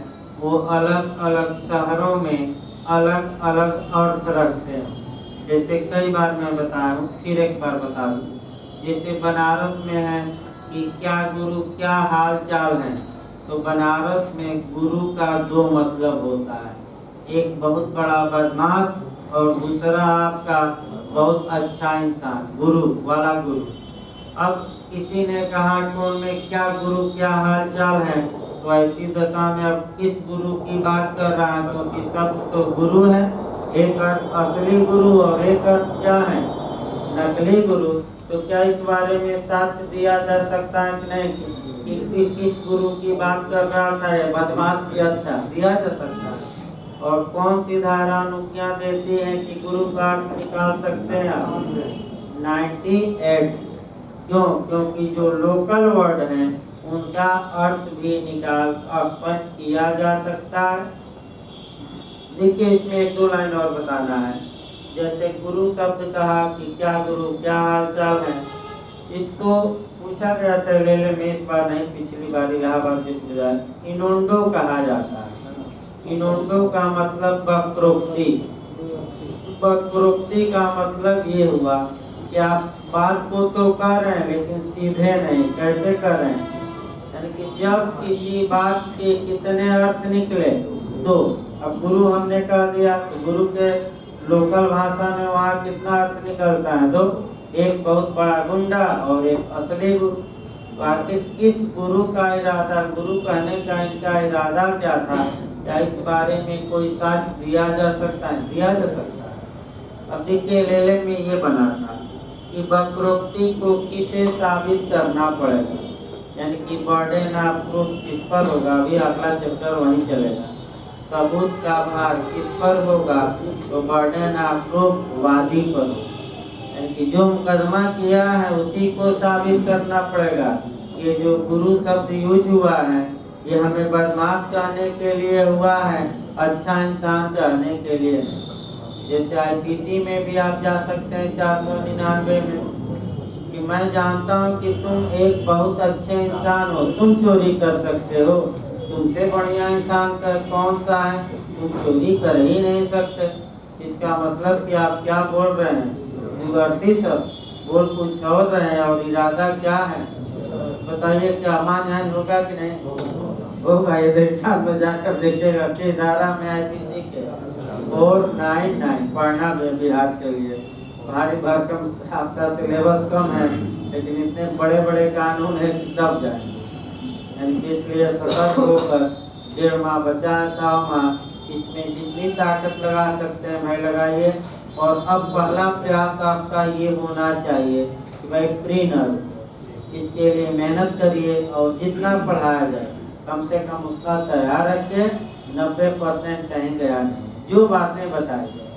S1: वो अलग अलग शहरों में अलग अलग अर्थ रखते हैं। जैसे कई बार मैं बताया हूँ, फिर एक बार बता दूँ, जैसे बनारस में है कि क्या गुरु क्या हाल चाल है, तो बनारस में गुरु का 2 मतलब होता है, एक बहुत बड़ा बदमाश और दूसरा आपका बहुत अच्छा इंसान, गुरु वाला गुरु। अब किसी ने कहा टोन में क्या गुरु क्या हाल चाल है, तो ऐसी दशा में अब किस गुरु की बात कर रहा है, क्योंकि सब तो गुरु है, एक अर्थ असली गुरु और एक अर्थ क्या है नकली गुरु। तो क्या इस बारे में साक्ष्य दिया जा सकता है कि नहीं कि किस गुरु की बात कर रहा था, ये बदमाश की? अच्छा, दिया जा सकता है। और कौन सी धारा अनुज्ञा देती है कि गुरु का अर्थ निकाल सकते हैं आप? 98। क्यों? क्योंकि जो लोकल वर्ड हैं उनका अर्थ भी निकाल स्पष्ट किया जा सकता है। देखिए, इसमें 1-2 लाइन और बताना है। जैसे गुरु शब्द कहा कि क्या गुरु क्या हाल चाल है, इसको पूछा गया था लेले में, इस बार नहीं, पिछली बार इलाहाबाद विश्वविद्यालय, इनोंडो कहा जाता है। इनोंडो का मतलब वक्रोक्ति। वक्रोक्ति का मतलब ये हुआ कि आप बात को तो कर रहे हैं लेकिन सीधे नहीं, कैसे कर रहे हैं, यानी कि जब किसी बात के कितने अर्थ निकले 2, अब गुरु हमने कह दिया, तो गुरु के लोकल भाषा में वहाँ कितना अर्थ निकलता है 2, एक बहुत बड़ा गुंडा और एक असली गुरु। तो आखिर किस गुरु का इरादा, गुरु कहने का इनका इरादा क्या था, क्या इस बारे में कोई साक्ष्य दिया जा सकता है? दिया जा सकता है। अब देखिए, लेले में ये बना था कि वक्रोक्ति को किसे साबित करना पड़ेगा, यानी कि बर्डन ऑफ प्रूफ किस पर होगा, अभी अगला चैप्टर वहीं चलेगा। सबूत का भार किस पर होगा, तो बर्डन ऑफ प्रूफ वादी पर होगा, यानी कि जो मुकदमा किया है उसी को साबित करना पड़ेगा कि जो गुरु शब्द यूज हुआ है ये हमें बदमाश कहने के लिए हुआ है, अच्छा इंसान कहने के लिए। जैसे IPC में भी आप जा सकते हैं 499 में, कि मैं जानता हूँ कि तुम एक बहुत अच्छे इंसान हो, तुम चोरी कर सकते हो, तुमसे बढ़िया इंसान का कौन सा है, तुम चोरी कर ही नहीं सकते। इसका मतलब कि आप क्या बोल रहे हैं, निवर्ती सब बोल कुछ और रहे हैं, और इरादा क्या है बताइए, क्या अमान होगा कि नहीं होगा? ये देखा में जाकर देखेगा कि धारा में IPC के 499 पढ़ना बिहार के लिए भारी भरकम, आपका सिलेबस कम है लेकिन इतने बड़े बड़े कानून है कि दब जाए, इसलिए सतर्क होकर 1.5 माह बचा है, 100 माह, इसमें जितनी ताकत लगा सकते हैं भाई लगाइए। और अब पहला प्रयास आपका ये होना चाहिए कि भाई प्री नर्व, इसके लिए मेहनत करिए और जितना पढ़ाया जाए कम से कम उतना तैयार रखिए, 90% कहीं गया नहीं, जो बातें बताई जाए।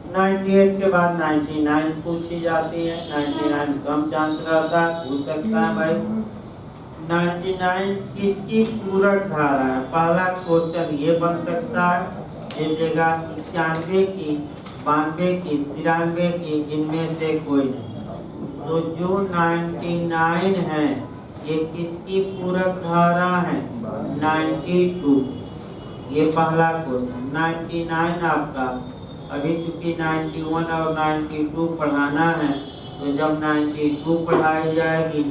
S1: 98 के बाद 99 पूछी जाती है, 99 कम चांस रहता है, पूछ सकता है भाई। 99 किसकी पूरक धारा है? पहला क्वेश्चन ये बन सकता है, ये जगह 91 की, 92 की, 93 की, इनमें से कोई नहीं। तो जो 99 है ये किसकी पूरक धारा है? 92। ये पहला क्वेश्चन। 99 आपका अभी चूंकि 91 और 92 पढ़ाना है, तो जब 92 पढ़ाई जाएगी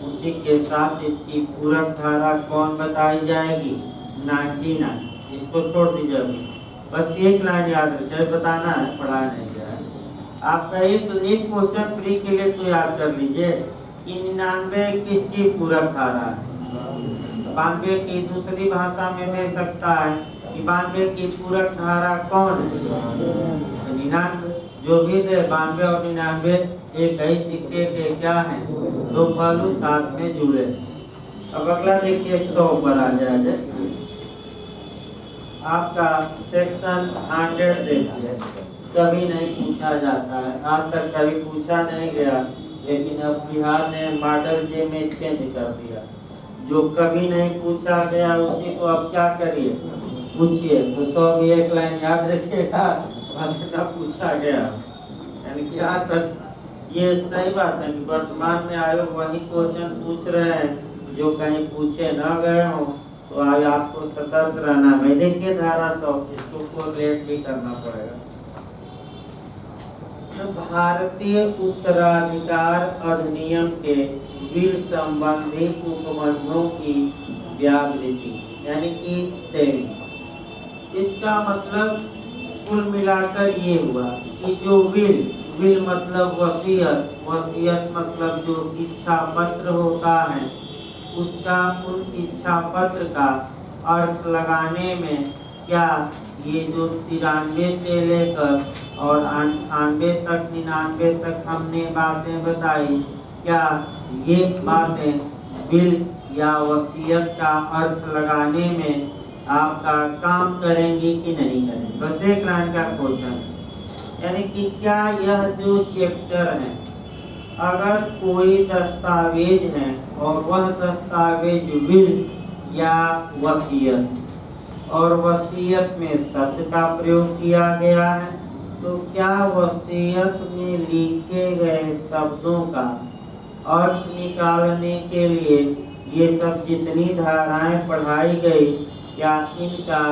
S1: उसी के साथ इसकी पूरक धारा कौन बताई जाएगी? 99। इसको छोड़ दीजिए अभी, बस एक लाइन याद रखिए, बताना है, पढ़ाया नहीं गया है। आपका एक क्वेश्चन फ्री के लिए तो याद कर लीजिए कि 99 किसकी पूरक धारा है? 92 की दूसरी भाषा में दे सकता है कि 92 की पूरक धारा कौन है? 99। जो भी दे, 92 और 99 एक ही सिक्के के क्या है? दो पहलू साथ में जुड़े। अब अगला देखिए 100 पर आ जाए। आपका सेक्शन 100 देखिए, कभी नहीं पूछा जाता है, आज तक कभी पूछा नहीं गया, लेकिन अब बिहार ने मॉडल जे में चेंज कर दिया। जो कभी नहीं पूछा गया उसी को अब क्या करिए? पूछिए। तो 100 भी एक लाइन याद रखिएगा, ना पूछा गया। यानी कि आज तक ये सही बात है कि वर्तमान में आयोग वही क्वेश्चन पूछ रहे हैं जो कहीं पूछे न गए हो, तो आज आपको सतर्क रहना है। देखिए धारा 100, इसको कोरिलेट भी करना पड़ेगा। भारतीय उत्तराधिकार अधिनियम के बिल संबंधी उपबंधों की व्यावृत्ति यानी कि सेविंग। इसका मतलब कुल मिलाकर ये हुआ कि जो विल मतलब वसीयत मतलब जो इच्छा पत्र होता है, उसका उन इच्छा पत्र का अर्थ लगाने में क्या ये जो 93 से लेकर और 98 तक 99 तक हमने बातें बताई, क्या ये बातें बिल या वसीयत का अर्थ लगाने में आपका काम करेंगी कि नहीं करेंगी? बस एक लाइन का क्वेश्चन। यानी कि क्या यह जो चैप्टर है, अगर कोई दस्तावेज है और वह दस्तावेज विल या वसीयत, और वसीयत में शब्द का प्रयोग किया गया है, तो क्या वसीयत में लिखे गए शब्दों का अर्थ निकालने के लिए ये सब जितनी धाराएं पढ़ाई गई, क्या इनका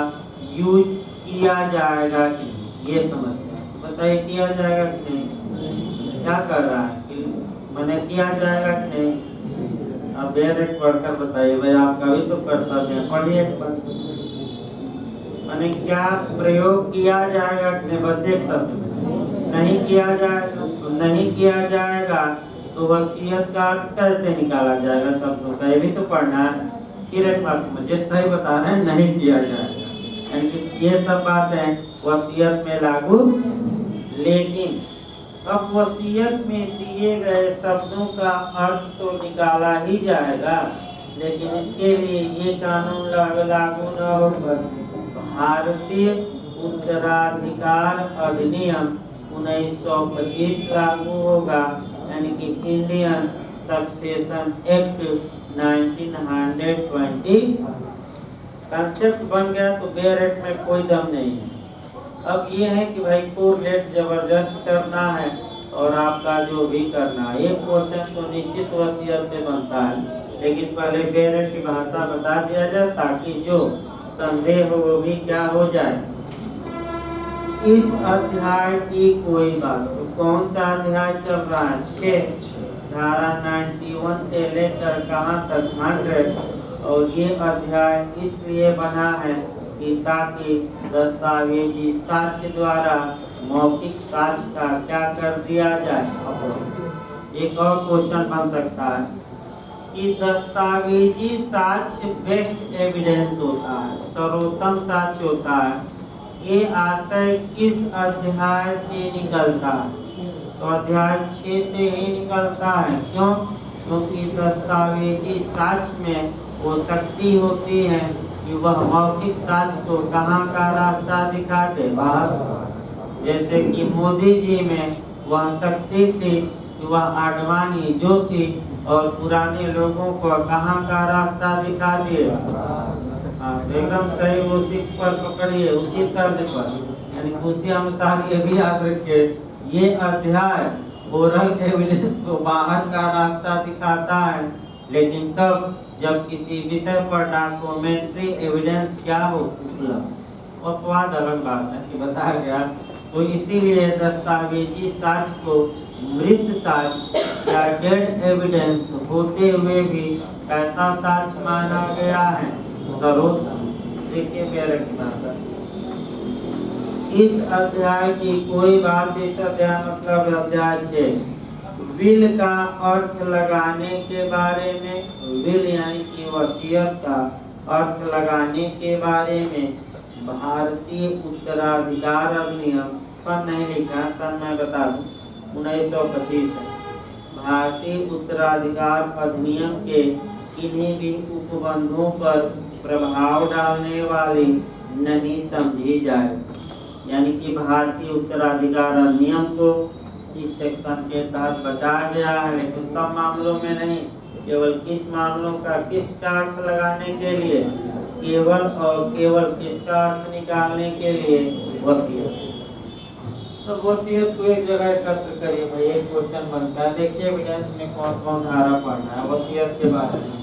S1: यूज किया जाएगा कि नहीं? ये समस्या बताइए, किया जाएगा कि नहीं? क्या कर रहा है कि मैंने किया जाएगा कि नहीं? अब डायरेक्ट पढ़कर बताइए भाई, आपका भी तो कर्तव्य है, पढ़िए एक बार। मैंने क्या प्रयोग किया जाएगा कि नहीं? बस एक शब्द में नहीं किया जाएगा। तो नहीं किया जाएगा तो वसीयत का अर्थ कैसे निकाला जाएगा शब्दों का? ये भी तो पढ़ना है। फिर एक बात समझिए, सही बता रहे हैं, नहीं किया जाएगा यानी कि ये सब बातें वसीयत में लागू, लेकिन अब वसीयत में दिए गए शब्दों का अर्थ तो निकाला ही जाएगा, लेकिन इसके लिए ये कानून लागू न होगा। भारतीय उत्तराधिकार अधिनियम 1925 लागू होगा, यानी कि इंडियन सक्सेशन एक्ट 1920 कंसेप्ट बन गया। तो बेरेट में कोई दम नहीं है। अब ये है कि भाई कोरिलेट जबरदस्त करना है और आपका जो भी करना है, ये क्वेश्चन तो निश्चित वसीयत से बनता है, लेकिन पहले बेरेट की भाषा बता दिया जाए ताकि जो संदेह हो वो भी क्या हो जाए। इस अध्याय की कोई बात, तो कौन सा अध्याय चल रहा है? 6, धारा 91 से लेकर कहाँ तक? 100। और ये अध्याय इसलिए बना है कि ताकि दस्तावेजी साक्ष्य द्वारा मौखिक साक्ष्य का क्या कर दिया जाए। एक और क्वेश्चन बन सकता है कि दस्तावेजी साक्ष्य बेस्ट एविडेंस होता है, सर्वोत्तम साक्ष्य होता है। ये आशय किस अध्याय से निकलता है? तो अध्याय 6 से ही निकलता है। क्यों? क्योंकि दस्तावेजी साक्ष्य में वो शक्ति होती है कि वह मौखिक साक्ष्य को कहाँ का रास्ता दिखाते? बाहर। जैसे कि मोदी जी में वह शक्ति थी कि वह आडवाणी, जोशी और पुराने लोगों को कहाँ का रास्ता दिखा दिए। एकदम सही, उसी पर पकड़िए, उसी तर्ज पर, यानी उसी अनुसार ये भी याद रखिए, ये अध्याय ओरल एविडेंस को बाहर का रास्ता दिखाता है लेकिन कब, जब किसी विषय पर डॉक्यूमेंट्री एविडेंस क्या हो उपलब्ध। अपवाद अलग बात है कि बताया गया, तो इसीलिए दस्तावेजी साक्ष्य को मृत साक्ष्य या डेड एविडेंस होते हुए भी कैसा साक्ष्य माना गया है, सर्वोत्तम। देखिए प्यारे की भाषा, इस अध्याय की कोई बात, इस अध्याय मतलब अध्याय 6 विल का अर्थ लगाने के बारे में, विल यानी कि वसीयत का अर्थ लगाने के बारे में भारतीय उत्तराधिकार अधिनियम, सन नहीं लिखा, सन मैं बता दूं 1925 है। भारतीय उत्तराधिकार अधिनियम के किन्हीं भी उपबंधों पर प्रभाव डालने वाली नहीं समझी जाए। यानी कि भारतीय उत्तराधिकार अधिनियम को इस सेक्शन के तहत बचाया गया है, लेकिन सब मामलों में नहीं, केवल किस मामलों का किसका अर्थ लगाने के लिए, केवल और केवल किसका अर्थ निकालने के लिए, वसीयत। तो वसीयत को एक जगह एकत्र करिए भाई, एक क्वेश्चन बनता है। देखिए एविडेंस में कौन कौन धारा पढ़ना है वसीयत के बारे में।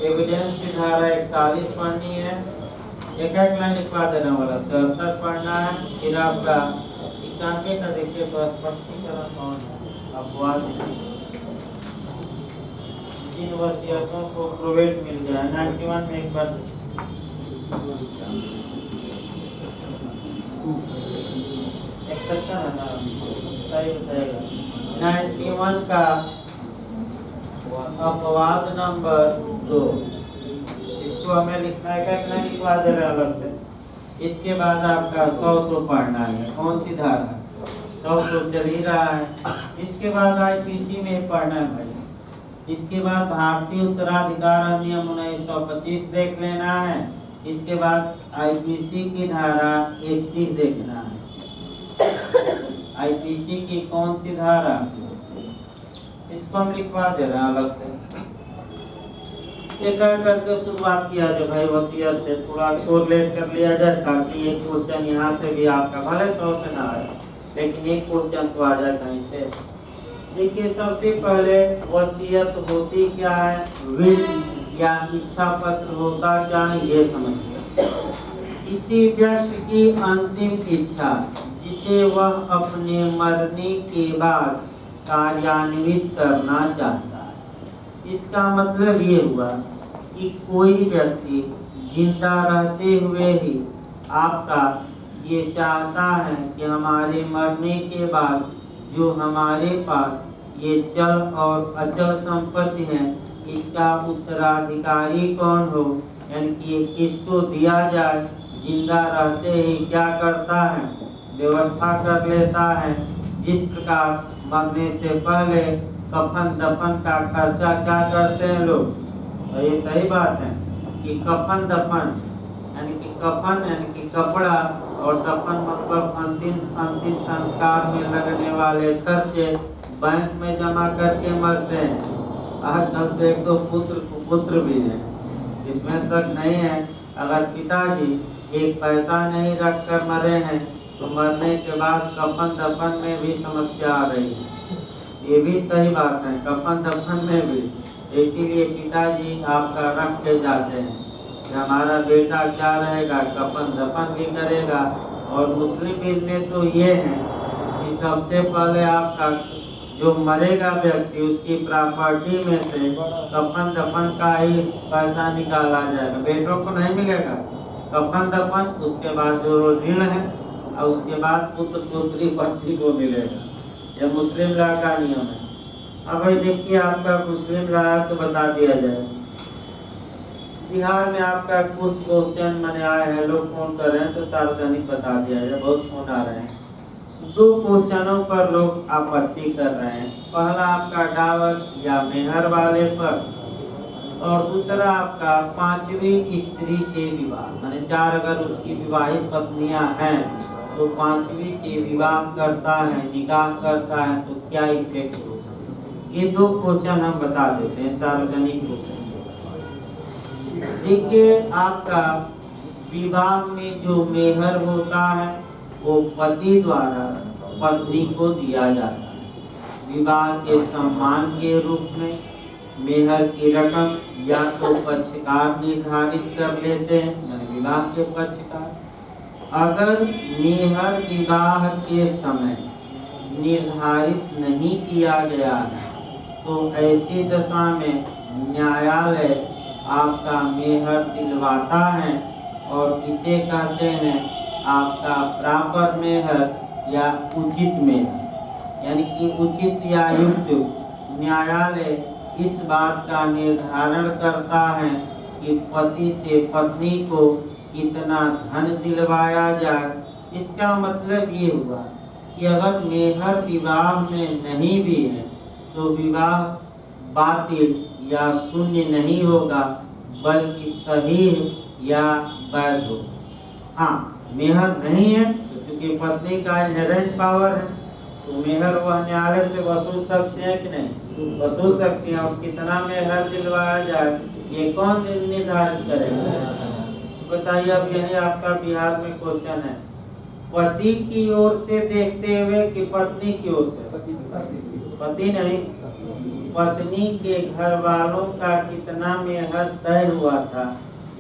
S1: एविडेंस की धारा 41 पढ़नी है, एक लाइन लिखवा देना वाला 67 पढ़ना है। फिर आपका 91 का देखिए तो स्पष्टीकरण कौन है, अपवाद जिन वसीयतों को प्रोवेट मिल गया। 91 में एक बार एक्सेप्शन है ना, सही बताएगा। 91 का अपवाद नंबर 2, इसको हमें लिखना है, क्या लिखवा दे रहे अलग से। इसके बाद आपका 100 तो पढ़ना है, कौन सी धारा, 100 तो चल ही रहा है। इसके बाद आईपीसी में पढ़ना है भाई। इसके बाद भारतीय उत्तराधिकार अधिनियम 1925 देख लेना है। इसके बाद आईपीसी की धारा 31 देखना है। आईपीसी की कौन सी धारा, इसको हम लिखवा दे रहे हैं अलग से। एक करके शुरुआत किया जाए भाई, वसीयत से थोड़ा कोरिलेट कर लिया जाए, ताकि एक क्वेश्चन यहाँ से भी आपका भले 100 से ना आए, लेकिन एक क्वेश्चन तो आ जाए कहीं से। देखिए सबसे पहले वसीयत होती क्या है, विल या इच्छा पत्र होता क्या है, ये समझिए। किसी व्यक्ति की अंतिम इच्छा जिसे वह अपने मरने के बाद कार्यान्वित करना चाहता है। इसका मतलब ये हुआ कि कोई व्यक्ति जिंदा रहते हुए ही आपका ये चाहता है कि हमारे मरने के बाद जो हमारे पास ये चल और अचल संपत्ति है, इसका उत्तराधिकारी कौन हो, यानी कि किसको दिया जाए। जिंदा रहते ही क्या करता है, व्यवस्था कर लेता है। जिस प्रकार मरने से पहले कफन दफन का खर्चा क्या करते हैं लोग, और ये सही बात है कि कफन दफन यानी कि कफन यानी कि कपड़ा, और दफन मतलब अंतिम संस्कार में लगने वाले खर्चे बैंक में जमा करके मरते हैं। आजकल तो एक तो पुत्र भी है, इसमें शक नहीं है। अगर पिताजी एक पैसा नहीं रख कर मरे हैं तो मरने के बाद कफन दफन में भी समस्या आ रही है। ये भी सही बात है, कफन दफन में भी। इसीलिए पिताजी आपका रख के जाते हैं कि हमारा बेटा क्या रहेगा, कफन दफन भी करेगा। और मुस्लिम में तो ये है कि सबसे पहले आपका जो मरेगा व्यक्ति, उसकी प्रॉपर्टी में से कफन दफन का ही पैसा निकाला जाएगा, बेटों को नहीं मिलेगा। कफन दफन, उसके बाद जो ऋण है, और उसके बाद पुत्र पुत्री पत्नी को मिलेगा। यह मुस्लिम लॉ का नियम है। अब भाई देखिए आपका मुस्लिम लॉ तो बता दिया जाए। बिहार में आपका कुछ क्वेश्चन मैंने आए हैं, लोग फोन कर रहे हैं तो सार्वजनिक बता दिया जाए, बहुत फोन आ रहे हैं। 2 क्वेश्चनों पर लोग आपत्ति कर रहे हैं। पहला आपका डावर या मेहर वाले पर, और दूसरा आपका 5वीं स्त्री से विवाह, माने 4 अगर उसकी विवाहित पत्नियां हैं तो 5वीं से विवाह करता है, निकाह करता है, तो क्या इफेक्ट होगा। ये 2 क्वेश्चन हम बता देते हैं सार्वजनिक रूप से। देखिए आपका विवाह में जो मेहर होता है वो पति द्वारा पत्नी को दिया जाता है। विवाह के सम्मान के रूप में मेहर की रकम या तो पक्षकार निर्धारित कर लेते हैं, यानी विवाह के पक्षकार। अगर मेहर विवाह के समय निर्धारित नहीं किया गया है तो ऐसी दशा में न्यायालय आपका मेहर दिलवाता है और इसे कहते हैं आपका प्रॉपर मेहर या उचित मेहर, यानी कि उचित या युक्त। न्यायालय इस बात का निर्धारण करता है कि पति से पत्नी को कितना धन दिलवाया जाए। इसका मतलब ये हुआ कि अगर मेहर विवाह में नहीं भी है तो विवाह बातिल या शून्य नहीं होगा, बल्कि सही या वैध होगा। हाँ, मेहर नहीं है तो क्योंकि पत्नी का इनहेरेंट पावर है तो मेहर वह न्यायालय से वसूल सकते हैं कि नहीं, वसूल सकती हैं। और कितना मेहर दिलवाया जाए ये कौन निर्धारित करेगा? बताइए। अब यही आपका बिहार में क्वेश्चन है, पति की ओर से देखते हुए कि पत्नी की ओर से? पति नहीं, पत्नी के घर वालों का कितना मेहर तय हुआ था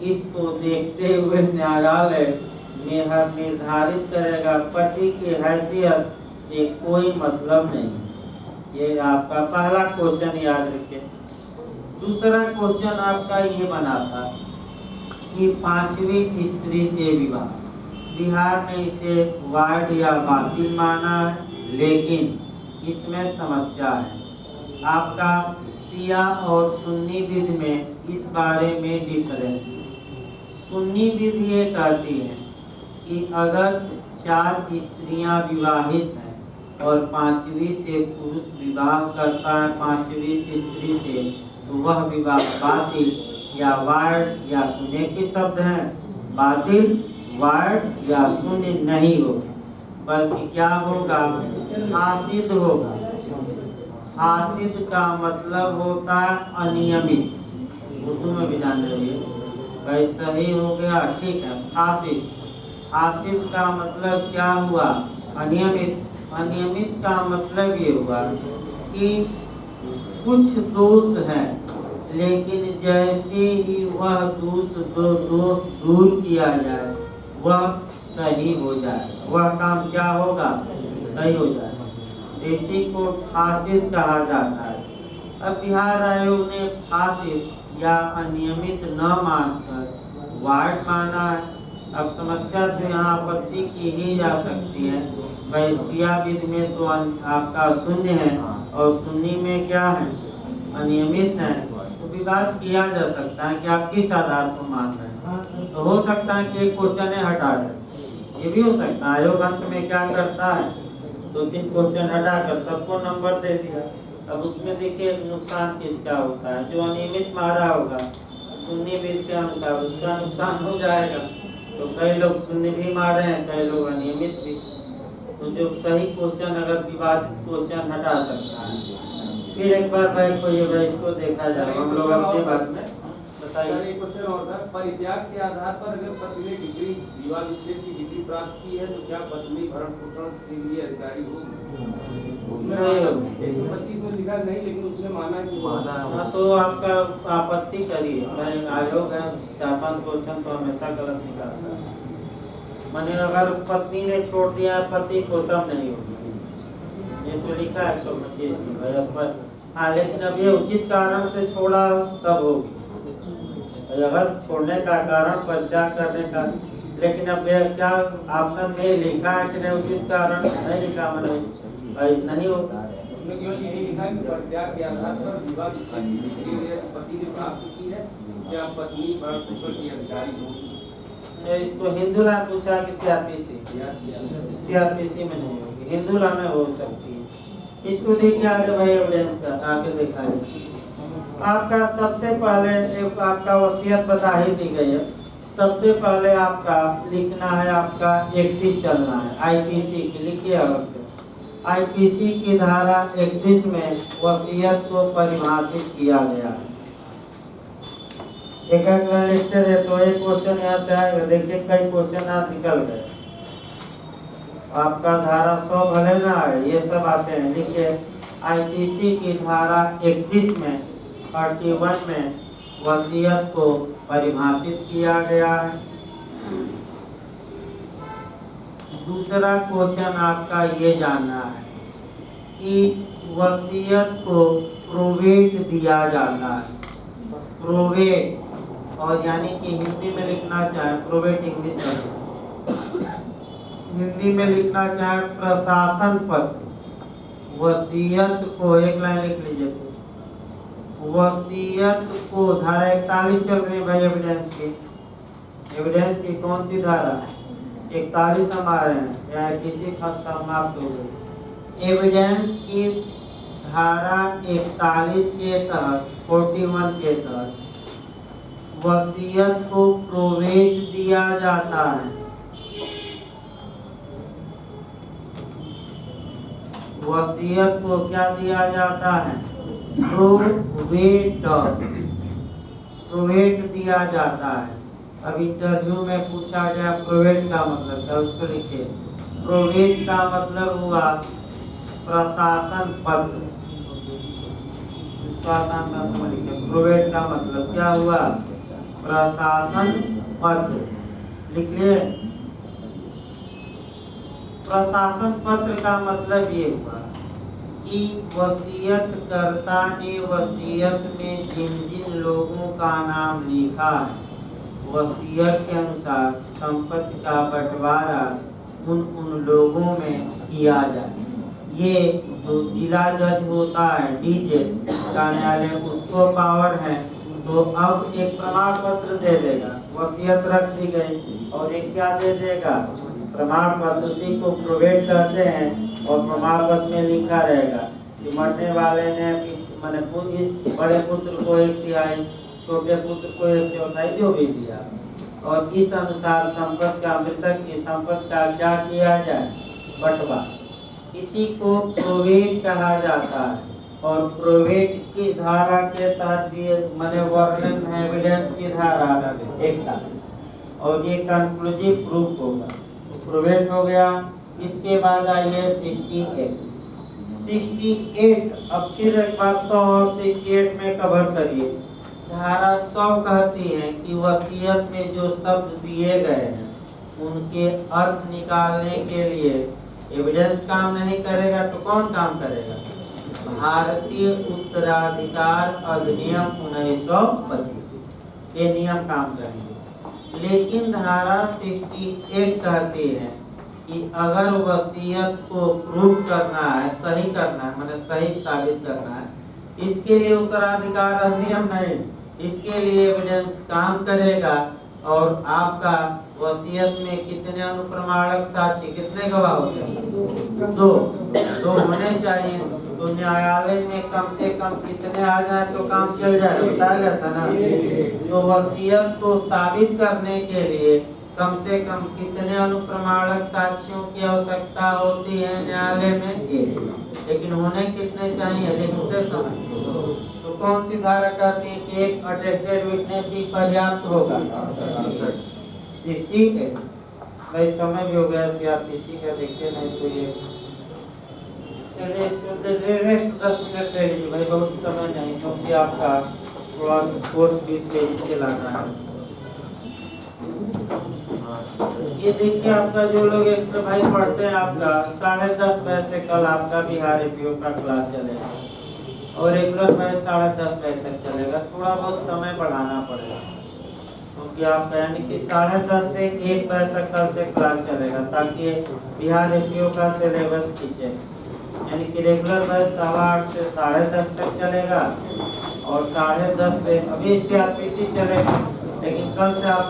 S1: इसको देखते हुए न्यायालय मेहर निर्धारित करेगा। पति की हैसियत से कोई मतलब नहीं। ये आपका पहला क्वेश्चन याद रखिए। दूसरा क्वेश्चन आपका ये बना था कि पांचवी स्त्री से विवाह, बिहार में इसे वाइड या बातिल माना है, लेकिन इसमें समस्या है। आपका शिया और सुन्नी विधि में इस बारे में डिफरेंस। सुन्नी विधि ये कहती है कि अगर 4 स्त्रियां विवाहित हैं और पांचवी से पुरुष विवाह करता है पांचवी स्त्री से, तो वह विवाह बातिल या वाइड या शून्य के शब्द हैं, बातिल वाइड या शून्य नहीं होगा, बल्कि क्या होगा? फासिद होगा। फासिद का मतलब होता है अनियमित। उर्दू में भी जान रहिए, भाई सही हो गया, ठीक है। फासिद, फासिद का मतलब क्या हुआ? अनियमित। अनियमित का मतलब ये हुआ कि कुछ दोष हैं, लेकिन जैसे ही वह दोष दूर किया जाए वह सही हो जाए, वह काम क्या होगा? सही हो जाए। इसी को फासिद कहा जाता है। अब बिहार आयोग ने फासिद या अनियमित न मानकर वाइड माना है। अब समस्या तो यहाँ आपत्ति की ही जा सकती है, भाई शिया विधि में तो आपका शून्य है और सुन्नी में क्या है? अनियमित है। तो विवाद किया जा सकता है कि आप किस आधार को मान रहे हैं। तो हो सकता है कि एक क्वेश्चन हटा दें, ये भी हो सकता है। आयोग अंत में क्या करता है, 2-3 क्वेश्चन हटाकर सबको नंबर दे दिया। अब उसमें देखिए नुकसान किसका होता है? जो अनियमित मारा होगा सुन्नी विधि के अनुसार उसका नुकसान हो जाएगा। तो कई लोग सुन्नी भी मारे हैं, कई लोग अनियमित भी। तो जो सही क्वेश्चन अगर विवादित क्वेश्चन हटा सकता है। फिर एक बार भाई को ये इसको देखा जाए, हम लोग अपने बात में बताइए।
S2: क्वेश्चन और था, परित्याग के आधार पर अगर पति ने डिग्री विवाह विच्छेद की डिग्री प्राप्त की है तो क्या पत्नी भरण पोषण के लिए अधिकारी होगी? नहीं, पति को लिखा नहीं, लेकिन उसने माना कि
S1: हाँ, तो आपका आपत्ति करिए। मैं आयोग है 4-5 क्वेश्चन तो हमेशा गलत निकालता है। माने अगर पत्नी ने छोड़ दिया पति को तब नहीं होगी, ये तो लिखा है 125 में। हाँ, लेकिन अब ये उचित कारण से छोड़ा तब होगी। अगर छोड़ने का कारण परित्याग करने का, लेकिन अब क्या ऑप्शन में लिखा है कि नहीं उचित कारण? नहीं लिखा, मैंने नहीं होता है।
S2: यही लिखा है कि परित्याग के आधार पर विवाह विच्छेद के लिए पति ने प्राप्त की है, क्या पत्नी भरण पोषण की अधिकारी होगी?
S1: तो हिंदू लॉ पूछा कि सीआरपीसी? सीआरपीसी में नहीं होगी, हिंदू लॉ में हो सकती है। इसको देखिए आगे भाई, एविडेंस का आगे देखा है। आपका सबसे पहले एक आपका वसीयत बता ही दी गई है। सबसे पहले आपका लिखना है, आपका 31 चलना है आईपीसी की। लिखिए अवश्य, आईपीसी की धारा 31 में वसीयत को परिभाषित किया गया है। एक लाइन लिखते रहे तो एक क्वेश्चन यहाँ से आएगा। देखिए कई क्वेश्चन आज निकल गए। आपका धारा 100 भले ना आए, ये सब आते हैं। लिखिए आईपीसी की धारा 31 में 31 में वसीयत को परिभाषित किया गया है। दूसरा क्वेश्चन आपका ये जानना है कि वसीयत को प्रोवेट दिया जाता है। प्रोवेट, और यानी कि हिंदी में लिखना चाहे प्रोवेट इंग्लिश में, हिंदी में लिखना चाहे प्रशासन पत्र। वसीयत को एक लाइन लिख लीजिए। वसीयत को धारा 41 चल रही है भाई, एविडेंस की। एविडेंस की कौन सी धारा? 41 हम आ रहे हैं या किसी का समाप्त हो गई। एविडेंस की धारा 41 के तहत 41 के तहत वसीयत को प्रोवेट दिया जाता है। वसीयत को क्या दिया जाता है? प्रोवेट, प्रोवेट दिया जाता है। अब इंटरव्यू में पूछा गया प्रोवेट का मतलब क्या, उसको लिखिए। प्रोवेट का मतलब हुआ प्रशासन पत्र। प्रोवेट का मतलब क्या हुआ? प्रशासन पत्र। लिखिए, प्रशासन पत्र का मतलब ये हुआ कि वसीयतकर्ता ने वसीयत में जिन जिन लोगों का नाम लिखा है, वसीयत के अनुसार संपत्ति का बंटवारा उन लोगों में किया जाए। ये जो जिला जज होता है, डीजे का न्यायालय, उसको पावर है। तो अब एक प्रमाण पत्र दे देगा, वसीयत रख दी गई, और एक क्या दे देगा? प्रमाण पत्र। उसी को प्रोवेट कहते हैं। और प्रमाण पत्र में लिखा रहेगा कि मरने वाले ने मैंने बड़े पुत्र को 1/3, छोटे पुत्र को 1/4 जो भी दिया, और इस अनुसार संपत्ति का, मृतक की संपत्ति का क्या किया जाए? बंटवारा। इसी को प्रोवेट कहा जाता है। और प्रोवेट की धारा के तहत दिए मैंने वर्णन है एविडेंस की धारा 41, और ये कंक्लूसिव प्रूफ होगा। प्रोवेट हो गया। इसके बाद आइए 68। अब फिर एक बार 100 और 68 में कवर करिए। धारा 100 कहती है कि वसीयत में जो शब्द दिए गए हैं उनके अर्थ निकालने के लिए एविडेंस काम नहीं करेगा तो कौन काम करेगा? भारतीय उत्तराधिकार अधिनियम 1925 ये नियम काम करेंगे। लेकिन धारा 68 कहती है कि अगर वसीयत को प्रूव करना है, सही करना है, मतलब सही साबित करना है, इसके लिए उत्तराधिकार अधिनियम नहीं, इसके लिए एविडेंस काम करेगा। और आपका वसीयत में कितने अनुप्रमाणक साक्षी, कितने गवाह होते हैं? 2 होने चाहिए। तो न्यायालय में कम से कम कितने आ जाए तो काम चल जाए, बताया गया था ना। तो वसीयत को साबित करने के लिए कम से कम कितने अनुप्रमाणक साक्ष्यों की आवश्यकता होती है न्यायालय में? 1। लेकिन होने कितने चाहिए लिखते समय? तो कौन सी धारा कहती है कि एक अटेस्टेड विटनेस ही पर्याप्त होगा? ठीक है भाई, समय भी हो गया। सीआरपीसी का देखते नहीं तो ये चलिए इसको रेस्ट 10 मिनट ले लीजिए भाई, बहुत समय नहीं, क्योंकि आपका थोड़ा कोर्स भी तेजी से लाना है। ये देखिए, आपका जो लोग एक्स्ट्रा भाई पढ़ते हैं, आपका 10:30 बजे से कल आपका बिहार एपीओ का क्लास चलेगा, और रेगुलर बैच 10:30 बजे तक चलेगा। थोड़ा बहुत समय बढ़ाना पड़ेगा, क्योंकि आपका यानी कि 10:30 से 1 बजे तक कल से क्लास चलेगा, ताकि बिहार एपीओ का सिलेबस खींचे। यानी कि रेगुलर बैच 8:15 से 10:30 तक चलेगा, और 10:30 से अभी सीआरपीसी चलेगा, लेकिन कल से आप